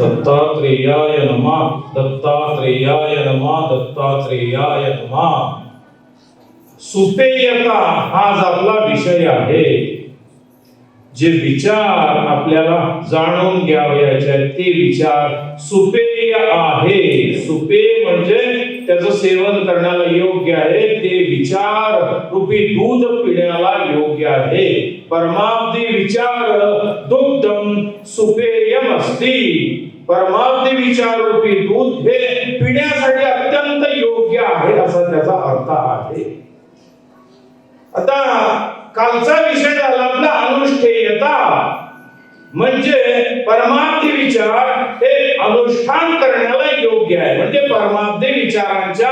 दत्तात्रेयाय नमः, दत्तात्रेयाय नमः, दत्तात्रेयाय नमः. सुपेयता हा आज आपला विषय आहे. जे विचार आपल्याला जाणून घ्यावयाचे आहेत ते विचार सुपेय आहे. सुपेय म्हणजे त्याचं सेवन करण्याला योग्य आहे, ते विचार रूपी दूध पिण्याला योग्य आहे. परमाब्धी विचार दुग्धम सुपेयम अस्ति. परमाब्धी विचार रूपी दूध हे पिण्यासाठी अत्यंत योग्य आहे असा त्याचा अर्थ आहे. आता कालचा विषय झाला आपला अनुष्ठेयता, म्हणजे परमाब्धी विचार हे अनुष्ठान करण्याला योग्य आहे. म्हणजे परमाब्धी विचारांच्या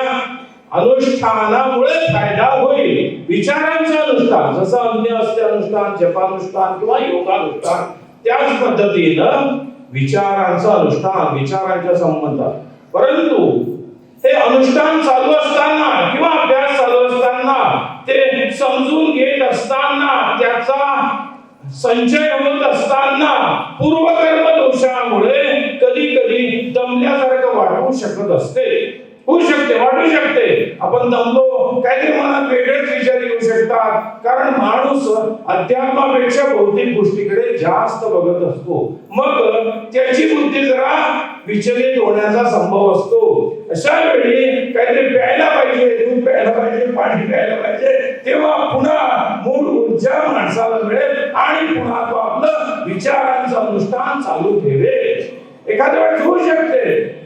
अनुष्ठानामुळे फायदा होईल. विचारांचं अनुष्ठान जसं अन्य असते अनुष्ठान, जपानुष्ठान किंवा योगानुष्ठान, त्याच पद्धतीनं विचारांचं अनुष्ठान विचारांच्या संबंधात. परंतु हे अनुष्ठान चालू असताना किंवा अभ्यास चालू असताना, ते समजून घेत असताना, त्याचा संचय होत असताना पूर्वकर्म दोषामुळे कधी कधी दमल्यासारखं वाटू शकत असते. होऊ शकते, वाटू शकते आपण दमलो, काहीतरी मनात वेगळेच विचार येऊ शकतात. कारण माणूस अध्यात्मापेक्षा भौतिक गोष्टीकडे जास्त बघत असतो. मग त्याची बुद्धी जरा विचलित होण्याचा संभव असतो. अशा वेळी काहीतरी प्यायला पाहिजे, दूध प्यायला पाहिजे, पाणी प्यायला पाहिजे, तेव्हा पुन्हा मूळ ऊर्जा माणसाला मिळेल आणि पुन्हा तो आपलं विचारांचं अनुष्ठान चालू ठेवेल. एखाद्या वेळेस होऊ शकते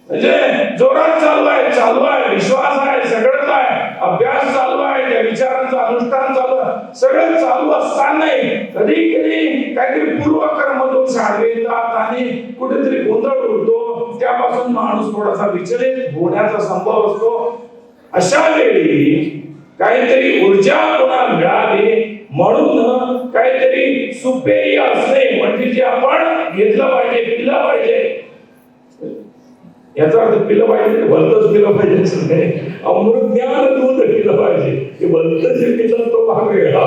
म्हणजे जोरात चालू आहे, विश्वास आहे, सगळंच आहे, अभ्यास चालू आहे, त्या विचारांचं अनुष्ठान चालू आहे, सगळं चालू असतानाही कधी कधी काहीतरी पूर्वकर्म दोष आडवे येतात आणि कुठेतरी गोंधळ उडतो. त्यापासून माणूस थोडासा विचलित होण्याचा संभव असतो. अशा वेळी काहीतरी ऊर्जा पुन्हा मिळावी म्हणून काहीतरी सुपेय असणे, म्हणजे जे आपण घेतलं पाहिजे, पिलं पाहिजे. याचा अर्थ पिलं पाहिजे भलतच पिलं पाहिजे, अमृत ज्ञान दूध पिलं पाहिजे. हे भलत जे पिलं तो भाग वेगळा.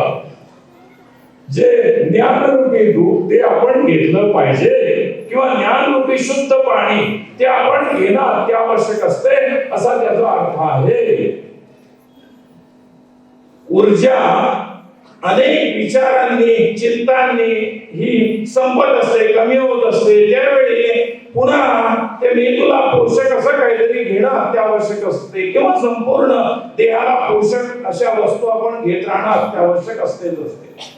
जे ज्ञानरूपी दूध ते आपण घेतलं पाहिजे किंवा ज्ञानरूपी शुद्ध पाणी ते आपण घेणं अत्यावश्यक असते असा त्याचा अर्थ आहे. ऊर्जा अनेक विचारांनी, चिंतांनी ही संपत असते, कमी होत असते. त्यावेळी पुन्हा त्या मेंदूला पोषक असं काहीतरी घेणं अत्यावश्यक असते किंवा संपूर्ण देहाला पोषक अशा वस्तू आपण घेत राहणं अत्यावश्यक असतेच असते.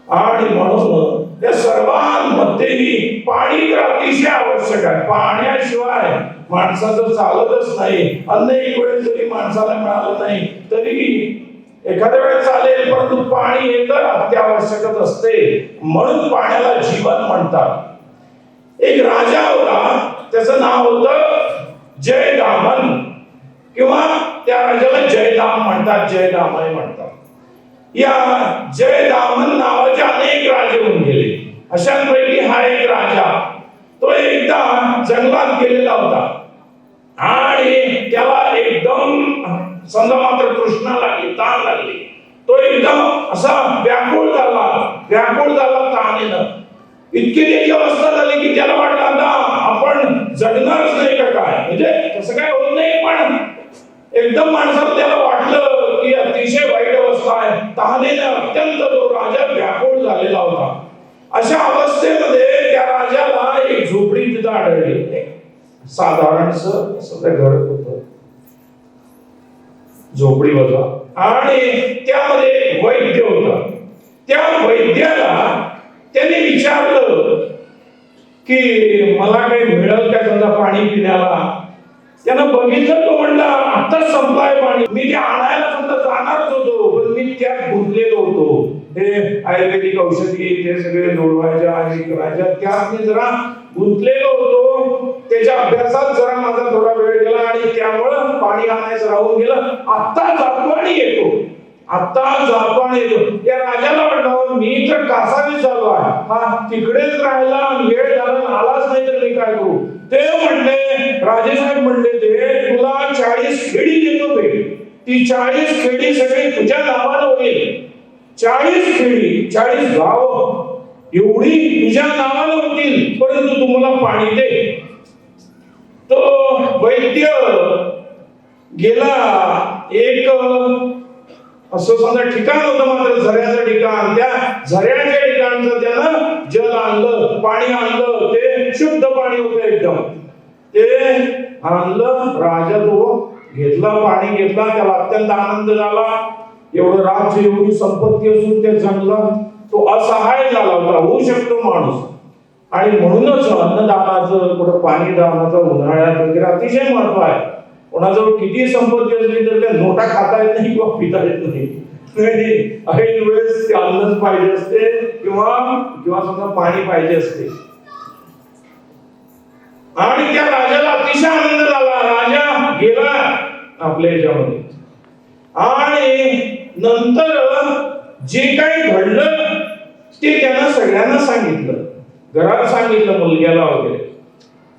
आणि म्हणून त्या सर्वांमध्येही पाणी तर अतिशय आवश्यक आहे. पाण्याशिवाय माणसाचं चालतच नाही. अन्न एक वेळ जरी माणसाला मिळालं नाही तरी एखाद्या वेळेस चालेल, परंतु पाणी हे तर अत्यावश्यकच असते. म्हणून पाण्याला जीवन म्हणतात. एक राजा होता, त्याचं नाव होतं जयदामन किंवा त्या राजाला जयदाम म्हणतात, जयदामय म्हणतात. या जयदामन नावाचे अनेक राजे होऊन गेले. अशांपैकी हा एक राजा, तो एकदा जंगलात गेलेला होता आणि त्याला एकदम समजा मात्र तृष्णा लागली, ताण लागली. तो एकदम असा व्याकुळ झाला ताणेनं. इतकी त्याची अवस्था झाली की त्याला वाटलं आता आपण जगणारच नाही का काय, म्हणजे तसं काय होत नाही. पण एकदम माणसाला त्याला वाटलं की अतिशय वाईट अवस्था आहे. तहानेने अत्यंत तो राजा व्याकुळ झालेला होता. अशा अवस्थेमध्ये त्या राजाला एक झोपडी तिथं आढळली. साधारणस असं त्या घर होतं, झोपडी होता आणि त्यामध्ये वैद्य होता. त्या वैद्याला त्याने विचारलं की मला काही मिळेल का समजा पाणी पिण्याला. त्यानं बघितलं, तो म्हणला आत्ताच संपलाय पाणी, मी ते आणायला समजा जाणारच होतो पण मी त्यात गुंतलेलो होतो. हे आयुर्वेदिक औषधी ते सगळे जोडवायच्या आणि करायच्या त्यात मी जरा गुंतलेलो होतो. त्याच्या अभ्यासात जरा माझा थोडा वेळ गेला आणि त्यामुळं पाणी आणायचं राहून गेलं. आत्ता जातो आणि येतो, आत्ता जातो आणि येतो. या राजाला वाटलं मी तर कासावीस झालो आहे, हा तिकडेच राहिला, वेळ झाला आलाच नाही तर मी काय करू. ते म्हणले, राजेसाहेब म्हणले ते तुला 40 खेडी देतो भेट. ती 40 खेडी सगळी तुझ्या नावानं होईल. 40 खेडी, 40 गाव एवढी तुझ्या नावानं होतील, परंतु तू मला पाणी दे. वैद्य गेला एक असं समजा ठिकाण होतं, मात्र झऱ्याचं ठिकाण. त्या झऱ्याच्या ठिकाणचं त्यानं जल आणलं, पाणी आणलं. ते शुद्ध पाणी होतं एकदम. ते आणलं, राजा तो घेतला, पाणी घेतला. त्याला अत्यंत आनंद झाला. एवढं राज्य, एवढी संपत्ती असून त्या जंगलात तो असहाय झाला होता. होऊ शकतो माणूस. आणि म्हणूनच अन्नदानाचं, कुठं पाणी दानाचं उन्हाळ्यात वगैरे अतिशय महत्व आहे. कोणाजवळ किती संपत्ती असली तर त्या नोटा खाता येत नाही किंवा पिता येत नाही. ऐन वेळेस अन्नच पाहिजे असते किंवा किंवा समजा पाणी पाहिजे असते. आणि त्या राजाला अतिशय आनंद झाला. राजा गेला आपल्या ह्याच्यामध्ये. आणि नंतर जे काही घडलं ते त्यानं सगळ्यांना सांगितलं. घरात सांगितलं, मुलग्याला वगैरे.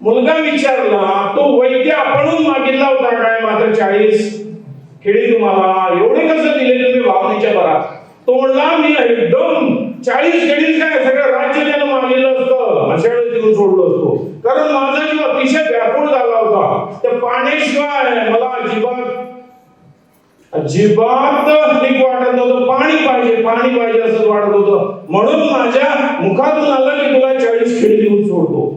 मुलगा विचारला, तो वैद्य आपणहून मागितला होता काय? मात्र 40 खेडी तुम्हाला एवढे कसं दिले तुम्ही भावनेच्या भरात? तो म्हणला, मी एकदम 40 खेडीच काय, सगळं राज्य त्यानं मागितलं असतं, अशा वेळेस देऊन सोडलो असतो. कारण माझा जीव अतिशय व्याकुळ झाला होता. त्या पाण्याशिवाय मला अजिबात ठीक वाटत नव्हतं. पाणी पाहिजे असं वाटत होतं. म्हणून माझ्या मुखातून आलं की तुला 40 खेडी देऊन सोडतो.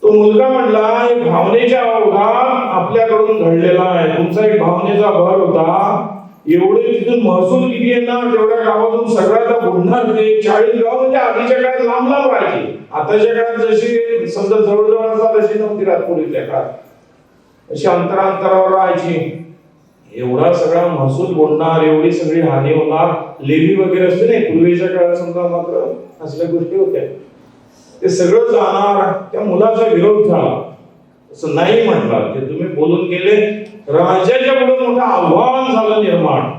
तो मुलगा म्हटला, भावनेच्या ओघात आपल्याकडून घडलेला आहे. तुमचा एक भावनेचा भर होता. एवढे तिथून महसूल किती येणार, तेवढ्या गावातून सगळ्याला बुडणार ते. 40 गाव म्हणजे आधीच्या काळात लांब लांब राहायची. आताच्या काळात जशी समजा जवळजवळ असतात तशी नव्हती राहत. पूर्वीच्या काळात अशी अंतरावर राहायची. एवढा सगळा महसूल बुडणार, एवढी सगळी हानी होणार. लेवी वगैरे असते नाही पूर्वीच्या काळात, समजा मात्र असल्या गोष्टी होत्या. ते सगळं जाणार. त्या मुलाचा विरोध झाला. असं नाही म्हटलं, ते तुम्ही बोलून गेले. राजाच्या पुढे मोठं आव्हान झालं निर्माण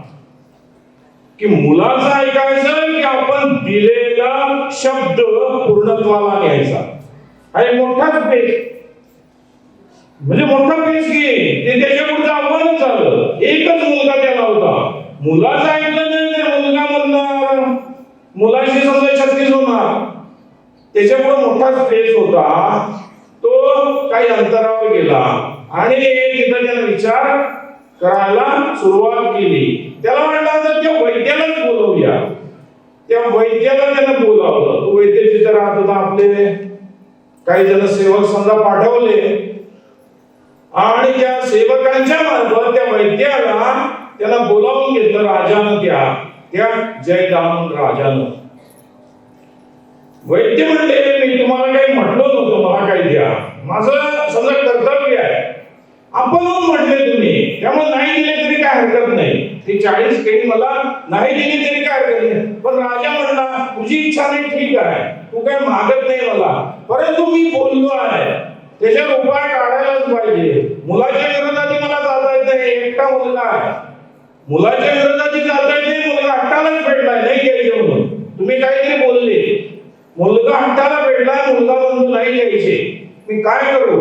की मुलाचं ऐकायचं की आपण दिलेला शब्द पूर्णत्वाला न्यायचा. हा मोठाच पेच, म्हणजे मोठा पेच की ते त्याच्या पुढचं आव्हानच झालं. एकच मुलगा त्याला होता. मुलाचं ऐकलं नाही तर मुलगा म्हणणार, मुलाशी समजा 36 होणार. त्याच्यामुळे मोठाच पेच होता. तो काही अंतरावर गेला आणि तिथं त्याने विचार करायला सुरुवात केली. त्याला म्हटलं तर त्या वैद्यालाच बोलवूया. त्या वैद्याला त्यानं बोलावलं. तो वैद्य जिथं राहत होता, आपले काही जण सेवक समजा पाठवले आणि त्या सेवकांच्या मार्फत त्या वैद्याला त्याला बोलावून घेतलं राजानं. त्या जयदान राजानं. वैद्य म्हणले, मी तुम्हाला काही म्हटलं नव्हतं, मला काही द्या, माझं समजा कर्तव्य आहे. आपण म्हटले तुम्ही, त्यामुळे नाही दिले तरी काय हरकत नाही. ती 40 खेडी मला नाही दिली तरी काय हरकत नाही. पण राजा म्हणला, तुझी इच्छा नाही, ठीक आहे, तू काय मागत नाही मला, परंतु मी बोललो आहे, त्याच्यावर उपाय काढायलाच पाहिजे. मुलाच्या विरोधात मला चालता येत नाही. एकटा मुलगा आहे, मुलाच्या विरोधात चालता येत नाही. मुलगा हट्टालाच पेटलाय, नाही घ्यायचे म्हणून. तुम्ही काहीतरी बोलले, मुलगा हट्टाला पेटलाय, मुलगा म्हणतो नाही घ्यायचे, मी काय करू?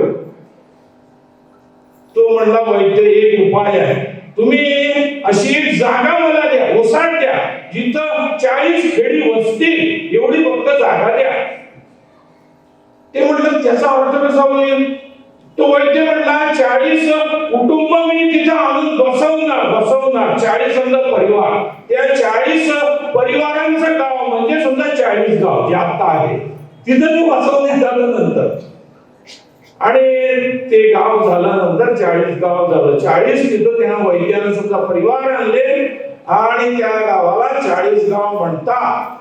तो म्हणला, वैद्य एक उपाय आहे. तुम्ही अशी एक जागा मला द्या, ओसाड द्या, जिथं 40 खेडी वसतील एवढी फक्त जागा द्या. ते म्हटलं, त्याचा अर्थ कसा होईल? तो वैद्य म्हणला, 40 कुटुंब मी तिथं आणून बसवणार. 40 समजा परिवार, त्या 40 परिवारांचं गाव म्हणजे समजा 40 गाव जे आता आहे तिथं ते बसवण्यात आलं नंतर. आणि ते गाव झाल्यानंतर 40 गाव झालं. 40 तिथं त्या वैद्यानं समजा परिवार आणले आणि त्या गावाला 40 गाव म्हणतात.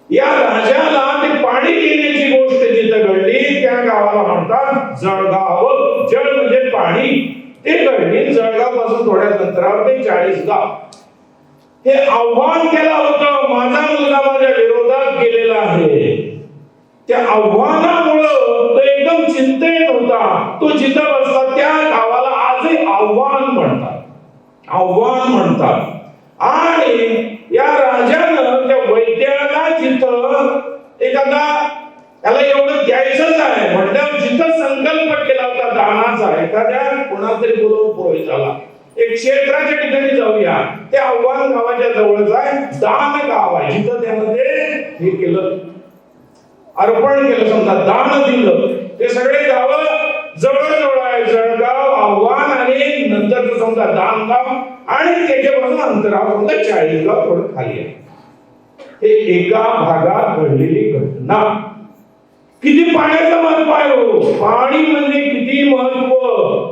या राजाला ते पाणी देण्याची गोष्ट जिथं घडली त्या गावाला म्हणतात जळगाव. जळ म्हणजे पाणी, ते घडली जळगाव पासून थोड्याच अंतरावर ते 40 गाव. हे आव्हान केलं होतं, माझा मुलगा माझ्या विरोधात गेलेला आहे. त्या आव्हानामुळं तो एकदम चिंतेत होता. तो जिथं बसला त्या गावाला आजही आव्हान म्हणतात. आणि या राजानं त्या वैद्याला जिथं एखादा त्याला एवढं द्यायचंच आहे म्हटल्यावर जिथं संकल्प केला होता दानाचा, एखाद्या कोणातरी बोलवून पुरोहिताला एक क्षेत्राच्या ठिकाणी जाऊया, ते आव्हान गावाच्या जवळच आहे, दान गाव आहे, जिथं त्यानं ते हे केलं, अर्पण केलं, समजा दान दिलं. ते सगळे गाव जवळजवळ आहे जळगाव, आव्हान आणि नंतर समजा दामगाव आणि त्याच्यापासून अंतरावर समजा 40 गाव थोडं खाली आहे. हे एका भागात घडलेली घटना. किती पाण्याचं महत्व आहे हो. पाणी म्हणजे किती महत्व,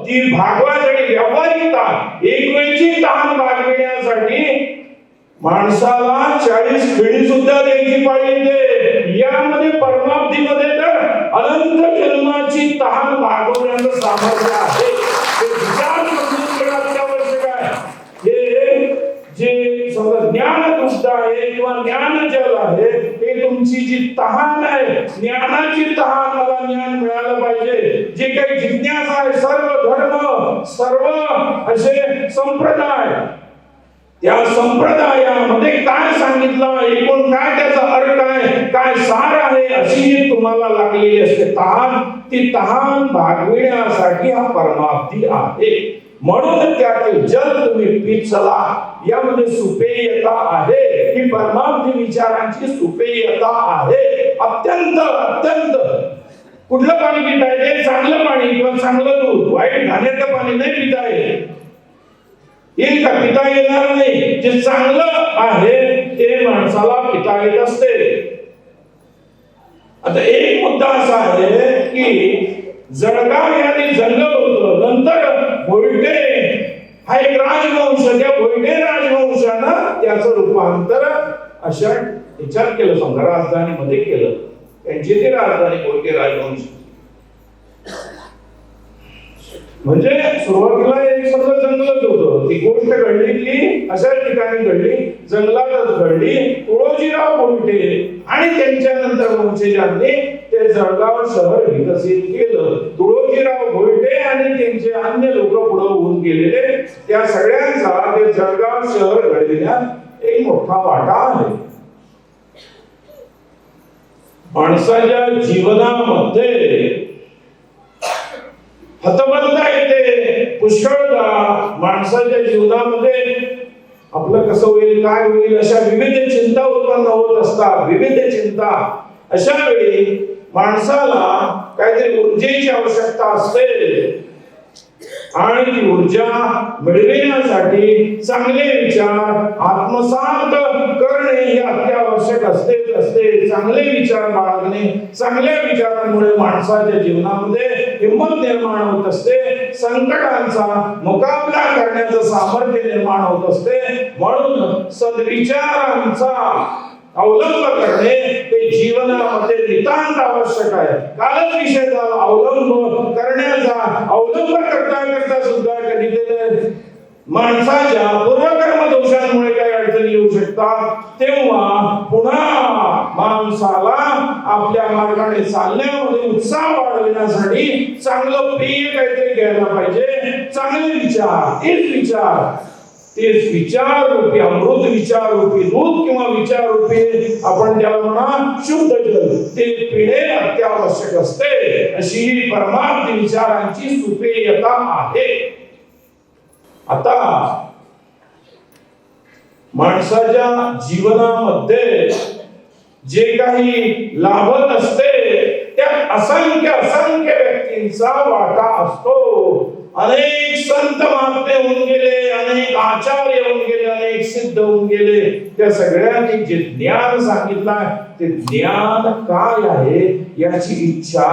ती भागवासाठी व्यावहारिकता, एक वेळची तहान भागविण्यासाठी माणसाला 40 पिढी सुद्धा द्यायची पाळी येते. यामध्ये परमाप्तीमध्ये तर अनंत जन्माची तहान भागवण्याचं सामर्थ्य आहे. हे विचार समजून घेणं अत्यावश्यक आहे. हे जे समजा ज्ञान दुष्ट आहे किंवा ज्ञान जल आहे, हे तुमची जी तहान आहे, ज्ञानाची तहान, मला ज्ञान मिळालं पाहिजे, जे काही जिज्ञासा आहे, सर्व धर्म, सर्व असे संप्रदाय, या संप्रदायामध्ये काय सांगितलं, एकूण काय त्याचा अर्थ आहे, काय सार आहे, अशी जी तुम्हाला लागलेली असते तहान, ती तहान भागविण्यासाठी हा परमाप्ती आहे. म्हणून त्यातील जल तुम्ही पीत चला. यामध्ये सुपेयता आहे, ही परमाप्ती विचारांची सुपेयता आहे. अत्यंत अत्यंत कुठलं पाणी पिताय ते चांगलं पाणी किंवा चांगलं दूध, वाईट घाण्याचं पाणी नाही पिताय, येईल का? पिता येणार नाही. जे चांगलं आहे ते माणसाला पिता येत असते. आता एक मुद्दा असा आहे की जळगाव याने जंगल होतं, नंतर भोईटे हा एक राजवंश, त्या भोईटे राजवंशानं त्याचं रूपांतर अशा ह्याच्यात केलं, समजा राजधानीमध्ये केलं. त्यांची ती राजधानी भोईटे राजवंश. म्हणजे सुरुवातीला एक समजा जंगलच होतं. ती गोष्ट घडली की अशाच ठिकाणी घडली, जंगलातच घडली. तुळोजीराव भोईटे आणि त्यांच्यानंतर वंशजांनी ते जळगाव शहर विकसित केलं. तुळोजीराव भोईटे आणि त्यांचे अन्य लोक पुढे होऊन गेलेले, त्या सगळ्यांचा ते जळगाव शहर घडविण्यात एक मोठा वाटा आहे. माणसाच्या जीवनामध्ये हतबलता येते, पुष्कळदा माणसाच्या जीवनामध्ये आपलं कसं होईल, काय होईल, अशा विविध चिंता उत्पन्न होत असतात. विविध चिंता. अशा वेळी माणसाला काहीतरी ऊर्जेची आवश्यकता असते आणि ती ऊर्जा मिळविण्यासाठी चांगले विचार आत्मसात करणे हे अत्यावश्यक असते. चांगले विचार बाळगणे, चांगल्या विचारांमुळे माणसाच्या जीवनामध्ये हिंमत निर्माण होत असते, संकटांचा मुकाबला करण्याचं सामर्थ्य निर्माण होत असते. म्हणून सद्विचारांचा अवलंब करणे हे जीवनामध्ये नितांत आवश्यक आहे. कालच विषय झाला अवलंब करण्याचा. अवलंब करता सुद्धा कधी माणसाच्या पूर्वकर्म दोषांमुळे काही अडचणी येऊ शकतात. तेव्हा पुन्हा माणसाला आपल्या मार्गाने चालण्यामध्ये उत्साह वाढविण्यासाठी चांगलं पेय काहीतरी घ्यायला पाहिजे. चांगले विचार, तेच विचार रूपी अमृत, विचार रूपी दूध किंवा विचार रूपी आपण त्याला म्हणा शुद्ध जल, ते पिणे अत्यावश्यक असते. अशी परमार्थ विचारांची सुपेयता आहे. आता माणसाच्या जीवनामध्ये जे काही लाभत असते त्यात असंख्य व्यक्तींचा वाटा असतो. अनेक संत महात्मे होऊन गेले, अनेक आचार्य होऊन गेले, अनेक सिद्ध होऊन गेले. त्या सगळ्यांनी जे ज्ञान सांगितलं ते ज्ञान काय आहे याची इच्छा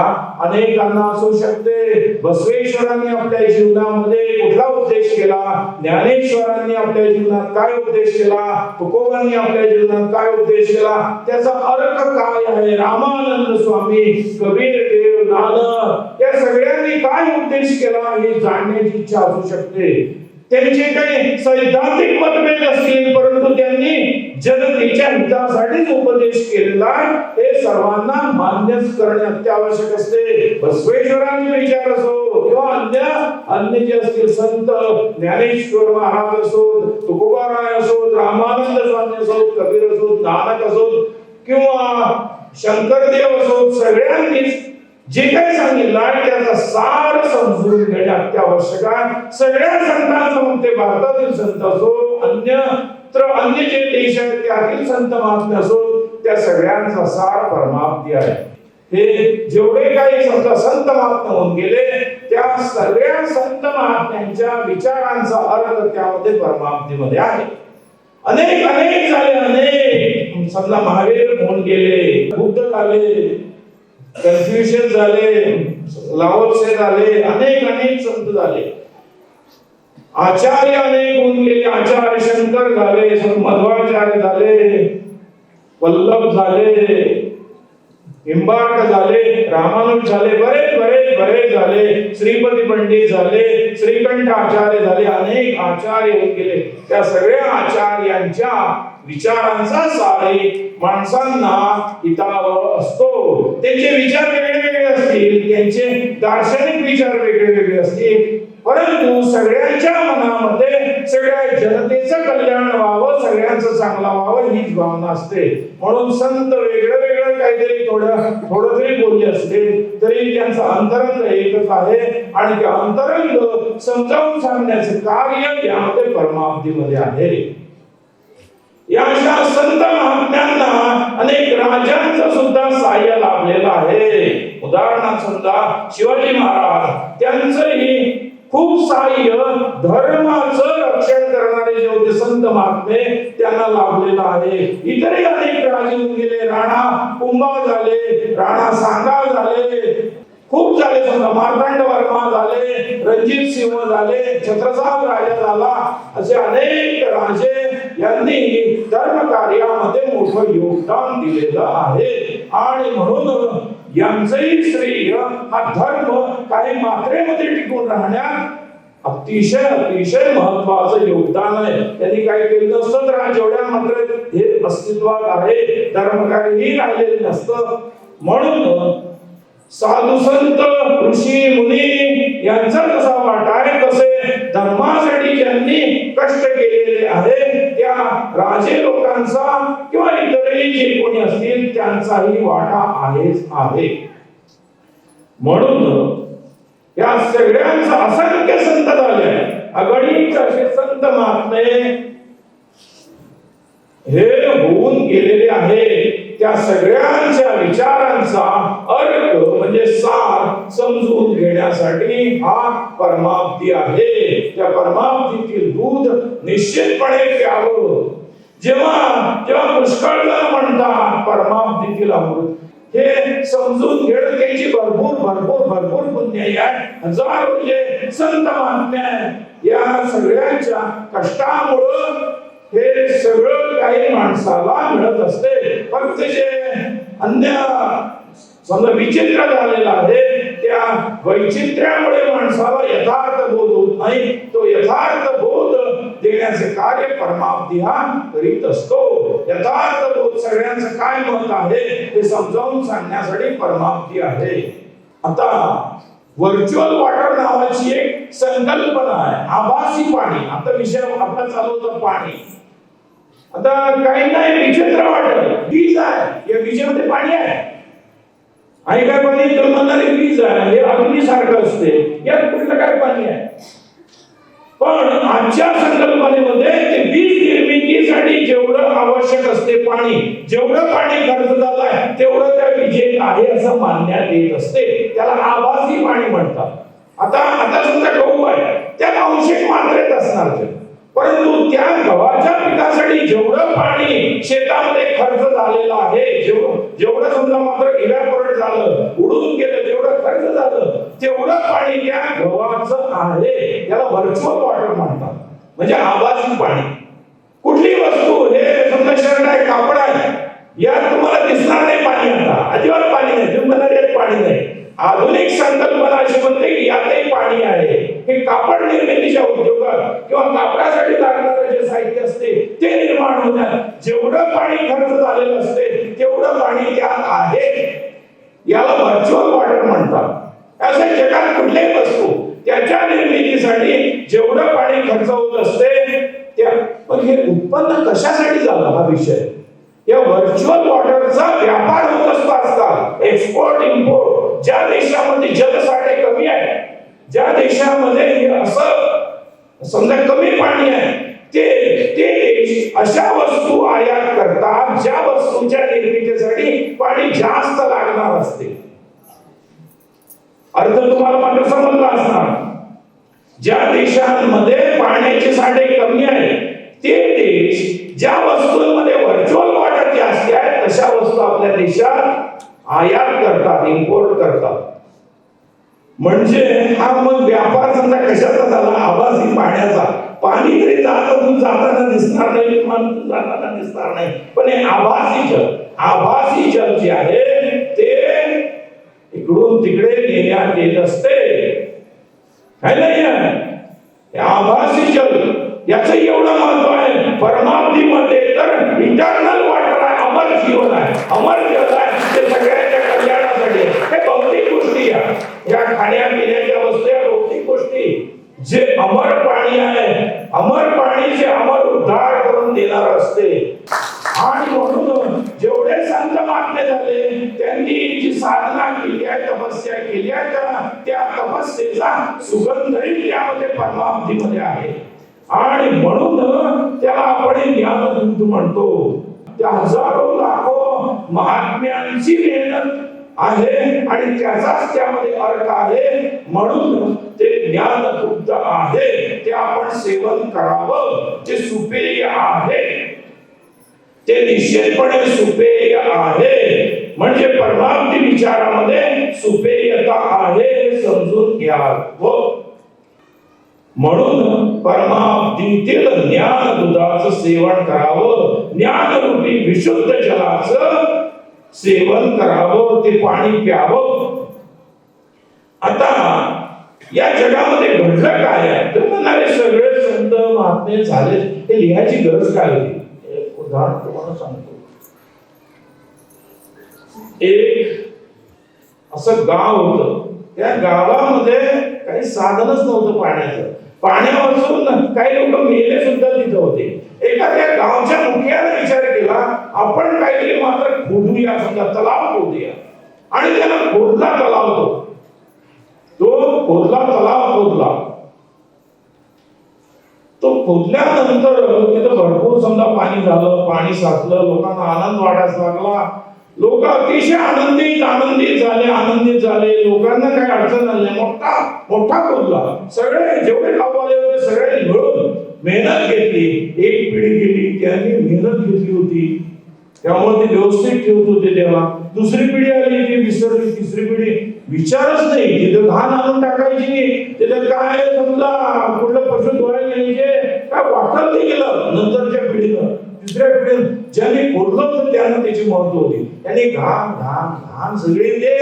अनेकांना असू शकते. बसवेश्वरांनी आपल्या जीवनामध्ये कुठला उपदेश केला, ज्ञानेश्वरांनी आपल्या जीवनात काय उपदेश केला, तुकोबांनी आपल्या जीवनात काय उपदेश केला, त्याचा अर्थ काय आहे, रामानंद स्वामी, कबीर देव, नानक या सगळ्यांनी काय उपदेश केला हे जाणण्याची इच्छा असू शकते. त्यांचे काही सैद्धांतिक मतभेद असतील, परंतु त्यांनी जनतेच्या हितासाठीच उपदेश केलेला हे सर्वांना मान्यच करणे अत्यावश्यक असते. बसवेश्वरांचे विचार असो किंवा अन्य जे असतील संत, ज्ञानेश्वर महाराज असोत, तुकोबाराय असोत, रामानंद स्वामी असोत, कबीर असोत, नानक असोत किंवा शंकरदेव असोत, सगळ्यांनीच जे काही सांगितलं त्याचा सार समजून घेणे अत्यावश्यक आहे. सगळ्या संतांचं मग ते भारतातील संत असो, अन्य जे देश आहेत त्यातील संत महात्मे असो, त्या सगळ्यांचा सार परमाप्ती आहे. हे जेवढे काही संत महात्मे होऊन गेले या सगळ्या संत महात्म्यांच्या विचारांचा अर्थ त्यामध्ये परमार्थीमध्ये आहे. अनेक अनेक झाले, अनेक. समजा महावीर होऊन गेले, बुद्ध झाले, कन्फ्युशियस झाले, लाओत्से झाले, अनेक अनेक संत झाले. आचार्य अनेक होऊन गेले. आचार्य शंकर झाले, मध्वाचार्य झाले, वल्लभ झाले, हिंबार्क झाले, रामानुज झाले, बरेच बरेच बरेच झाले. श्रीपती पंडित झाले, श्रीकंठ आचार्य झाले, अनेक आचार्य होऊन गेले. त्या सगळ्या आचार्यांच्या विचारांचा सारे माणसांना हितावह असतो. त्यांचे विचार वेगळे वेगळे असतील, त्यांचे दार्शनिक विचार वेगळे वेगळे असतील, परंतु सगळ्यांच्या मनामध्ये सगळ्या जनतेचं कल्याण व्हावं, सगळ्यांचं चांगलं व्हावं हीच भावना असते. म्हणून संत वेगळं वेगळं काहीतरी थोडं जरी बोलले असले तरी त्यांचं अंतरंग एकच आहे आणि ते अंतरंग समजावून सांगण्याचे कार्य यामध्ये परमार्थीमध्ये आहे. या अशा संत महात्म्यांना अनेक राजांचं सुद्धा सहाय्य लाभलेलं आहे. उदाहरणार्थ समजा शिवाजी महाराज, त्यांचंही खूप सहाय्य धर्माचं रक्षण करणारे जे होते संत महात्मे त्यांना लाभलेलं आहे. इतरही अनेक राजे होऊन गेले. राणा कुंभा झाले, राणा सांगा झाले, खूप झाले. समजा मार्तंड वर्मा झाले, रणजित सिंह झाले, छत्रसाल राजा झाला, असे अनेक राजे यांनी धर्म कार्यामध्ये मोठं योगदान दिलेलं आहे. आणि म्हणून यांचंही श्रेय हा धर्म काही मात्रेमध्ये टिकून राहण्यात अतिशय अतिशय महत्वाचं योगदान आहे. त्यांनी काही केलं नसतं तर जेवढ्या मात्र हे अस्तित्वात आहे धर्मकार्यही राहिलेलं नसतं. म्हणून साधू संत ऋषी मुनी यांचा कसा वाटा आहे, तसे धर्मासाठी ज्यांनी कष्ट केलेले आहे त्या राजे लोकांचा किंवा इतरही जे कोणी असतील त्यांचाही वाटा आहेच आहे. म्हणून या सगळ्यांचा असंख्य संत झाले, अगणित असे संत महात्मे हे होऊन गेलेले आहे. त्या सगळ्यांच्या विचारांचा अर्थ म्हणजे सार समजून घेण्यासाठी हा परमार्थी आहे. त्या परमार्थीतील दूध निश्चितपणे प्यावं. जेव्हा पुष्कळ जण म्हणतात परमार्थीतील अमृत, हे समजून घेणं त्यांची भरपूर भरपूर भरपूर पुण्य आहे. हजारो जे संत महात्मे या सगळ्यांच्या कष्टामुळं हे सगळं काही माणसाला मिळत असते. फक्त जे अन्य समजा विचित्र झालेला आहे त्या वैचित्र्यामुळे माणसाला यथार्थ बोध होत नाही. तो यथार्थ बोध देण्याचे कार्य परमार्थी हा करीत असतो. यथार्थ बोध सगळ्यांचं काय मत आहे हे समजावून सांगण्यासाठी परमार्थी आहे. आता व्हर्च्युअल वॉटर नावाची एक संकल्पना आहे. आभासी पाणी. आता विषय आपला चालू होता पाणी. आता काही नाही विचित्र वाटत, वीज आहे, या विजेमध्ये पाणी आहे. आणि काय पाणी तर म्हणणारे वीज आहे, हे अग्नीसारखं असते, यात कुठलं काय पाणी आहे. पण आजच्या संकल्पनेमध्ये ते वीज निर्मितीसाठी जेवढं आवश्यक असते पाणी, जेवढं पाणी खर्च झालंय तेवढं त्या विजेत आहे असं मानण्यात येत असते. त्याला आभासी पाणी म्हणतात. आता समजा गहू आहे, त्यात अंशिक मात्रेत असणार ते, परंतु त्या गव्हाच्या पिकासाठी जेवढं पाणी शेतामध्ये खर्च झालेलं आहे, जेवढं समजा मात्र इव्हॅपोरेट झालं, उडून गेलं, जेवढं खर्च झालं तेवढं पाणी त्या गव्हाचं आहे. याला व्हर्च्युअल वॉटर म्हणतात, म्हणजे आभासी पाणी. कुठली वस्तू, हे समजा शर्ट आहे, कापड आहे, यात तुम्हाला दिसणार नाही पाणी, आता अजिबात पाणी नाही, तुम्हाला यात पाणी नाही. आधुनिक संकल्पना अशी म्हणते की यातही पाणी आहे. हे कापड निर्मितीच्या उद्योगात किंवा कापडासाठी लागणारे जे साहित्य असते ते निर्माण होण्यात जेवढं पाणी खर्च झालेलं असते तेवढं पाणी त्यात आहे. याला व्हर्च्युअल वॉटर म्हणतात. असे जगात कुठलीही वस्तू त्याच्या निर्मितीसाठी जेवढं पाणी खर्च होत असते त्या, पण हे उत्पन्न कशासाठी झालं हा विषय. या व्हर्च्युअल वॉटरचा व्यापार होत असतो आजकाल, एक्सपोर्ट इम्पोर्ट. ज्या देशामध्ये जलसाठे कमी आहे, ज्या देशामध्ये असं समजा कमी पाणी आहे, ते देश अशा वस्तू आयात करतात ज्या वस्तूंच्या निर्मितीसाठी पाणी जास्त लागणार असते. अर्थ तुम्हाला मात्र समजला असणार. ज्या देशांमध्ये पाण्याचे साठे कमी आहे ते देश ज्या वस्तूंमध्ये व्हर्च्युअल वॉटर जास्त आहे तशा वस्तू आपल्या देशात आयात करतात, इम्पोर्ट करतात. म्हणजे हा मग व्यापार समजा कशाचा झाला? आभासी पाण्याचा. पाणी तरी जाताना दिसणार नाही, विमान जाताना दिसणार नाही, पण हे आभासी जल जे आहे ते इकडून तिकडे नेण्यात येत असते. है नाही? आभासी जल याचं एवढं महत्व आहे. परमाब्दीमध्ये तर इंटरनल वॉटर आहे, अमर जीवन आहे, अमर जल आहे, ते सगळ्यांच्या कल्याणासाठी. हे भौतिक गोष्टी आहे, या खाण्यापिण्याच्या वस्तू, या भौतिक गोष्टी. जे अमर पाणी आहे, अमर पाणी जे अमर उद्धार करून देणार असते. आणि म्हणून जेवढे संत महात्मे झाले त्यांनी जी साधना केली आहे, तपस्या केली आहे, त्या तपस्येचा सुगंधही त्यामध्ये परमाब्दीमध्ये आहे. आणि म्हणून त्याला आपण ज्ञानदूत म्हणतो. त्या हजारो लाखो महात्म्यांची मेहनत आहे आणि त्याचाच त्यामध्ये अर्थ आहे. म्हणून ते ज्ञानदूत आहे, ते आपण सेवन करावं. ते सुपेय आहे, ते निश्चितपणे सुपेय आहे. म्हणजे परमाब्दी विचारामध्ये सुपेयता आहे हे समजून घ्यावं. म्हणून परमाब्दीतील ज्ञान दुधाचं सेवन करावं, ज्ञानरूपी विशुद्ध जलाचं सेवन करावं, ते पाणी प्यावं. आता या जगामध्ये घडलं काय आहे तर म्हणाले सगळे संत महात्मे झाले, हे लिहायची गरज काय होती? एक उदाहरण तुम्हाला सांगतो. एक असं गाव होतं, त्या गावामध्ये काही साधनच नव्हतं पाण्याचं. पाण्यापासून काही लोक मेले सुद्धा तिथं होते. एखाद्या गावच्या मुखियाने विचार केला, आपण काहीतरी मात्र खोदूया, समजा तलाव खोदूया. आणि त्याला खोदला तलाव, तो खोदला तलाव खोदला. तो खोदल्यानंतर तिथं भरपूर समजा पाणी झालं, पाणी साचलं, लोकांना आनंद वाटायला लागला. लोक अतिशय आनंदित झाले. लोकांना काही अडचण नाही. मोठा खोदला. सगळे जेवढे गाववाले होते सगळ्यांनी मिळून मेहनत घेतली. एक पिढी गेली, त्यांनी मेहनत घेतली होती, त्यामुळे ते व्यवस्थित ठेवत होते. तेव्हा दुसरी पिढी आली, ती विसरली. तिसरी पिढी विचारच नाही, तिथं घाण आणून टाकायची, तिथं काय समजा कुठलं पशु धुवायला न्यायचे, काय वाटत नाही गेलं. नंतरच्या पिढीनं, तिसऱ्या पिढीनं ज्यांनी खोदलं होतं त्यांना त्याची महत्व होती. त्यांनी घाण सगळी ते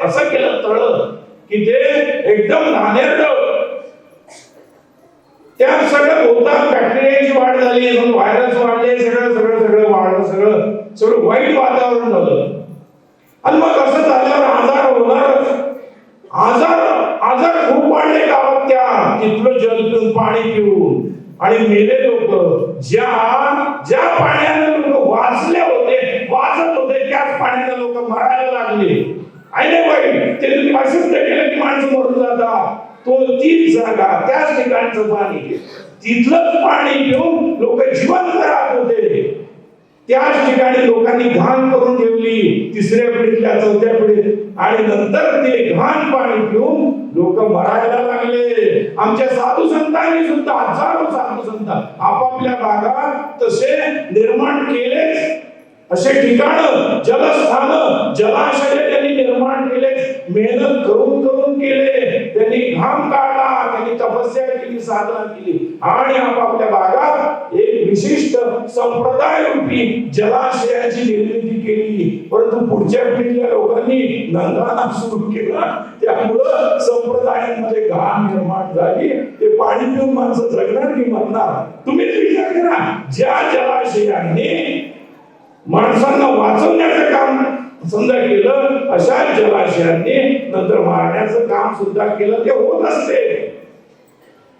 असं केलं तळ की ते एकदम घाणेरडं. त्या सगळं होतात, बॅक्टेरियाची वाढ झाली, व्हायरस वाढले, सगळं वाढलं, सगळं वाईट वातावरण झालं. आणि मग असं झाल्यावर आजार होणारच. आजार खूप वाढले गावात. तिथलं जल पिऊन, पाणी पिऊन. आणि मेले लोक ज्या पाण्याने लोक वाचत होते त्याच पाण्याने लोक मरायला लागले. आहे वाईट, ते तुम्ही अशुद्ध केलं की माणसं मरून जातात. तीच जागा, त्याच ठिकाणचं पाणी, तिथलंच पाणी पिऊन लोक जिवंत राहत होते. त्याच ठिकाणी लोकांनी घाण करून ठेवली, तिसऱ्या पिढीतल्या, चौथ्या पिढीत. आणि नंतर ते घाण पाणी पिऊन लोक मरायला लागले. आमच्या साधू संतांनी सुद्धा, हजारो साधू संत आपापल्या भागात तसे निर्माण केलेच. असे ठिकाण, जलस्थान, जलाशय त्यांनी निर्माण केले. मेहनत करून केले. त्यांनी घाम काढला, त्यांनी तपस्या केली, साधना केली. आणि आपापल्या भागात एक विशिष्ट संप्रदाय रूपी जलाशयाची निर्मिती केली. परंतु पुढच्या पिढीच्या लोकांनी नंदाना सुरू केला, त्यामुळं संप्रदायांमध्ये घाण निर्माण झाली. ते पाणी पिऊन माणसं जगणार की मरणार? तुम्हीच विचार करा. ज्या जलाशयांनी माणसांना वाचवण्याचं काम समजा केलं, अशा जलाशयांनी नंतर मारण्याचं काम सुद्धा केलं. ते होत असते.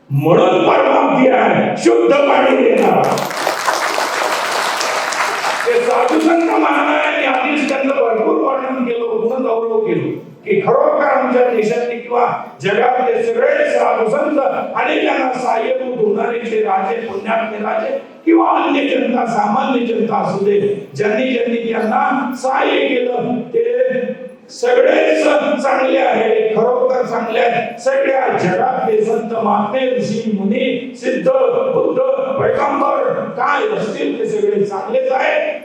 म्हणून परमाब्दी आहे, शुद्ध पाणी देणार. ते साधू संत महाराजांनी आधीच त्यांचं भरपूर वर्णन केलं, गुण गौरव केलं की खरोखर आमच्या देशातले किंवा जगातले सगळे साधू संत आणि त्यांना सहाय्यभूत होणारे जे राजे, पुण्यात्मे राजे किंवा अन्य जनता, सामान्य जनता असू दे, ज्यांनी त्यांना सहाय्य केलं, ते सगळेच चांगले आहेत, खरोखर चांगले आहेत. सगळ्या जगातले संत महात्मे ऋषी मुनी सिद्ध बुद्ध पैगंबर काय असतील ते सगळे चांगलेच आहेत,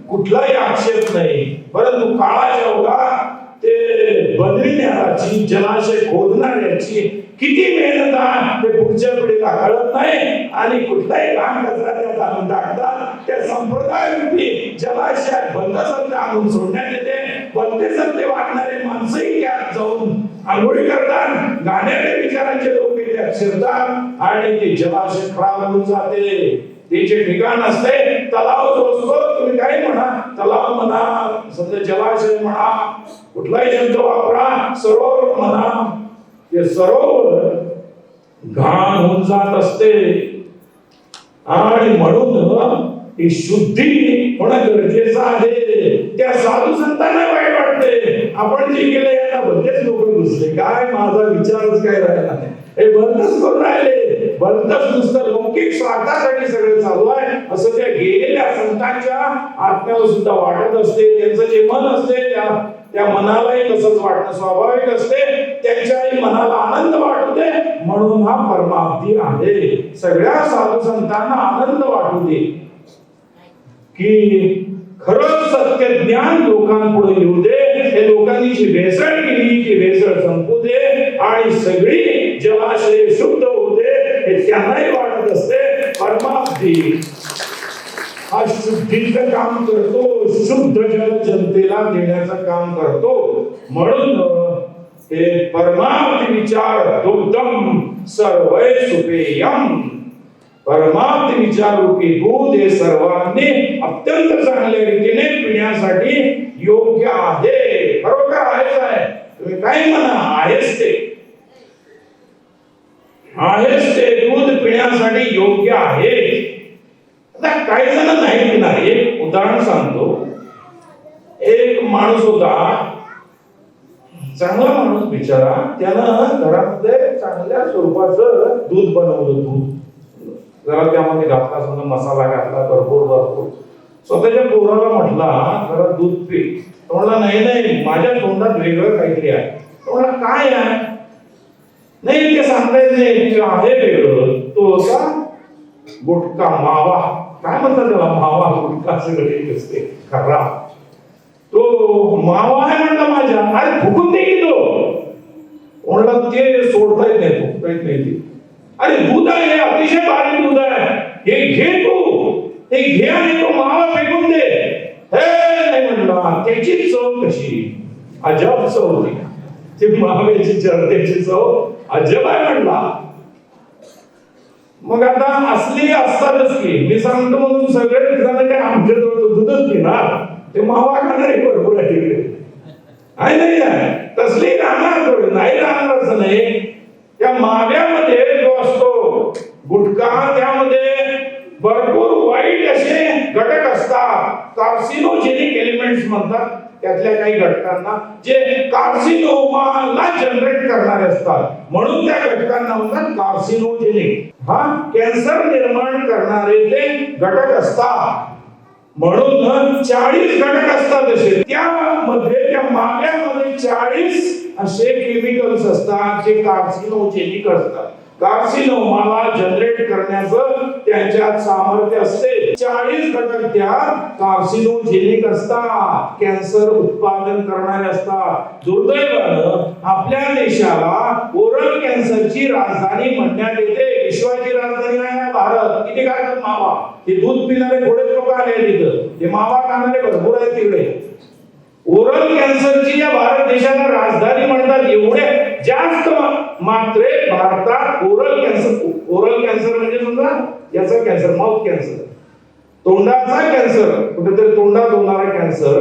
कुठलाही आक्षेप नाही. परंतु काळाच्या ओघात ते बदलण्याची जलाशय खोदणाऱ्याची किती मेहनत आहे ते पुढच्या पिढीला कळत नाही आणि कुठलाही लहान कचरा त्यात आणून टाकतात. त्या संप्रदाय रूपी जलाशयात बंद सत्य आणून सोडण्यात येते. बंदे सत्य वागणारे माणसंही त्यात जाऊन आंघोळी करतात, गाण्याच्या विचारांचे लोक त्यात शिरतात आणि ते जलाशय खराब होऊन जाते. त्याचे ठिकाण असते तलाव जो असतो, तुम्ही काही म्हणा, तलाव म्हणा, सध्या जलाशय म्हणा, कुठलाही शब्द वापरा, सरोवर म्हणा, ते सरोवर घाण होऊन जात असते. आणि म्हणून ही शुद्धी होणं गरजेचं आहे. त्या साधू संतांना वाईट वाटते, आपण जे केलं यांना बरेच लोक घुसले, काय माझा विचारच काय राहिला नाही, हे बंदच करून राहिले, बंदच नुसतं लौकिक स्वार्थासाठी सगळं चालू आहे असं त्या गेलेल्या संतांच्या आत्म्याला सुद्धा वाटत असते. त्यांचं जे मन असते त्या मनालाही तसंच वाटणं स्वाभाविक असते. त्यांच्याही मनाला आनंद वाटू दे म्हणून हा परमार्थी आहे. सगळ्या साधू संतांना आनंद वाटू दे की खरंच सत्य ज्ञान लोकांपुढे येऊ दे. हे लोकांनी जी भेसळ केली ती भेसळ संपू दे आणि सगळी जलाशय शुद्ध होऊ दे हे त्यांनाही वाटत असते. परमार्थी हा शुद्धीचं काम करतो, शुद्ध जल जनतेला देण्याचं काम करतो. म्हणून हे परमार्थी विचार दुग्धम सर्वै सुपेयम, परमार्थ विचार रूपी दूध हे सर्वांनी अत्यंत चांगल्या रीतीने पिण्यासाठी योग्य आहे. खरोखर आहेच आहे, तुम्ही काय म्हणा, आहेच ते दूध पिण्यासाठी योग्य आहे. आता काही जण नाही पिणार. एक उदाहरण सांगतो. एक माणूस होता, चांगला माणूस बिचारा, त्यानं घरामध्ये चांगल्या स्वरूपाचं दूध बनवलं. दूध जरा त्यामध्ये घातला, समजा मसाला घातला, भरपूर स्वतःच्या पोराला म्हटला जरा दूध पी. तो म्हणला नाही माझ्या तोंडात वेगळं काहीतरी आहे. तो म्हणला काय आहे? नाही ते सांगता येत नाही, आहे वेगळं. तो होता गुटखा, मावा, काय म्हणतात त्याला, मावा गुटखा सगळे असते खरा. तो मावा आहे म्हणला माझ्या, अरे फुकून दे की तो. म्हणला ते सोडता येत नाही, फुकता येत नाही ते. अरे दूध आहे, अतिशय बारीक दूध आहे, हे घे तू, हे घे आणि तो मावा फेकून दे. हे नाही म्हणला, त्याची चव कशी अजब चव होती. ती माव्याची जर्द्याची चव अजब आहे म्हणला. मग आता असली असतातच की, मी सांगतो म्हणून सगळे जण काय आमच्या जवळ दूधच पिणार, ते मावा खाणारे भरपूर आहे तिकडे. नाही तसली राहणार नाही, राहणार असं नाही. त्या माव्यामध्ये जो असतो गुटखा, त्यामध्ये भरपूर वाईट असे घटक असतात, कार्सिनोजेनिक एलिमेंट्स म्हणतात. त्यातल्या काही घटकांना जे कार्सिनोमाला जनरेट करणारे असतात, म्हणून त्या घटकांना म्हणतात कार्सिनोजेनिक. हा कॅन्सर निर्माण करणारे ते घटक असतात. म्हणून 40 घटक असतात असे. त्यामध्ये त्या माव्यामध्ये 40 असे केमिकल्स असतात जे कार्सिनोजेनिक असतात. कार्सिनोमाला जनरेट करण्याचं त्यांच्यात सामर्थ्य असते. 40 घटक त्या कार्सिनोजेनिक असतात, कॅन्सर उत्पादन करणारे असतात. दुर्दैवानं आपल्या देशाला ओरल कॅन्सरची राजधानी म्हणण्यात येते. विश्वाची राजधानी आहे भारत. किती खातात मावा, ते दूध पिणारे थोडेच लोक आले तिथं, ते मावा खाणारे भरपूर आहेत तिकडे. ओरल कॅन्सरची या भारत देशाला राजधानी म्हणतात. एवढे जास्त मात्रे भारतात ओरल कॅन्सर म्हणजे समजा याचा कॅन्सर, माउथ कॅन्सर, तोंडाचा कॅन्सर, कुठेतरी तोंडात होणारा कॅन्सर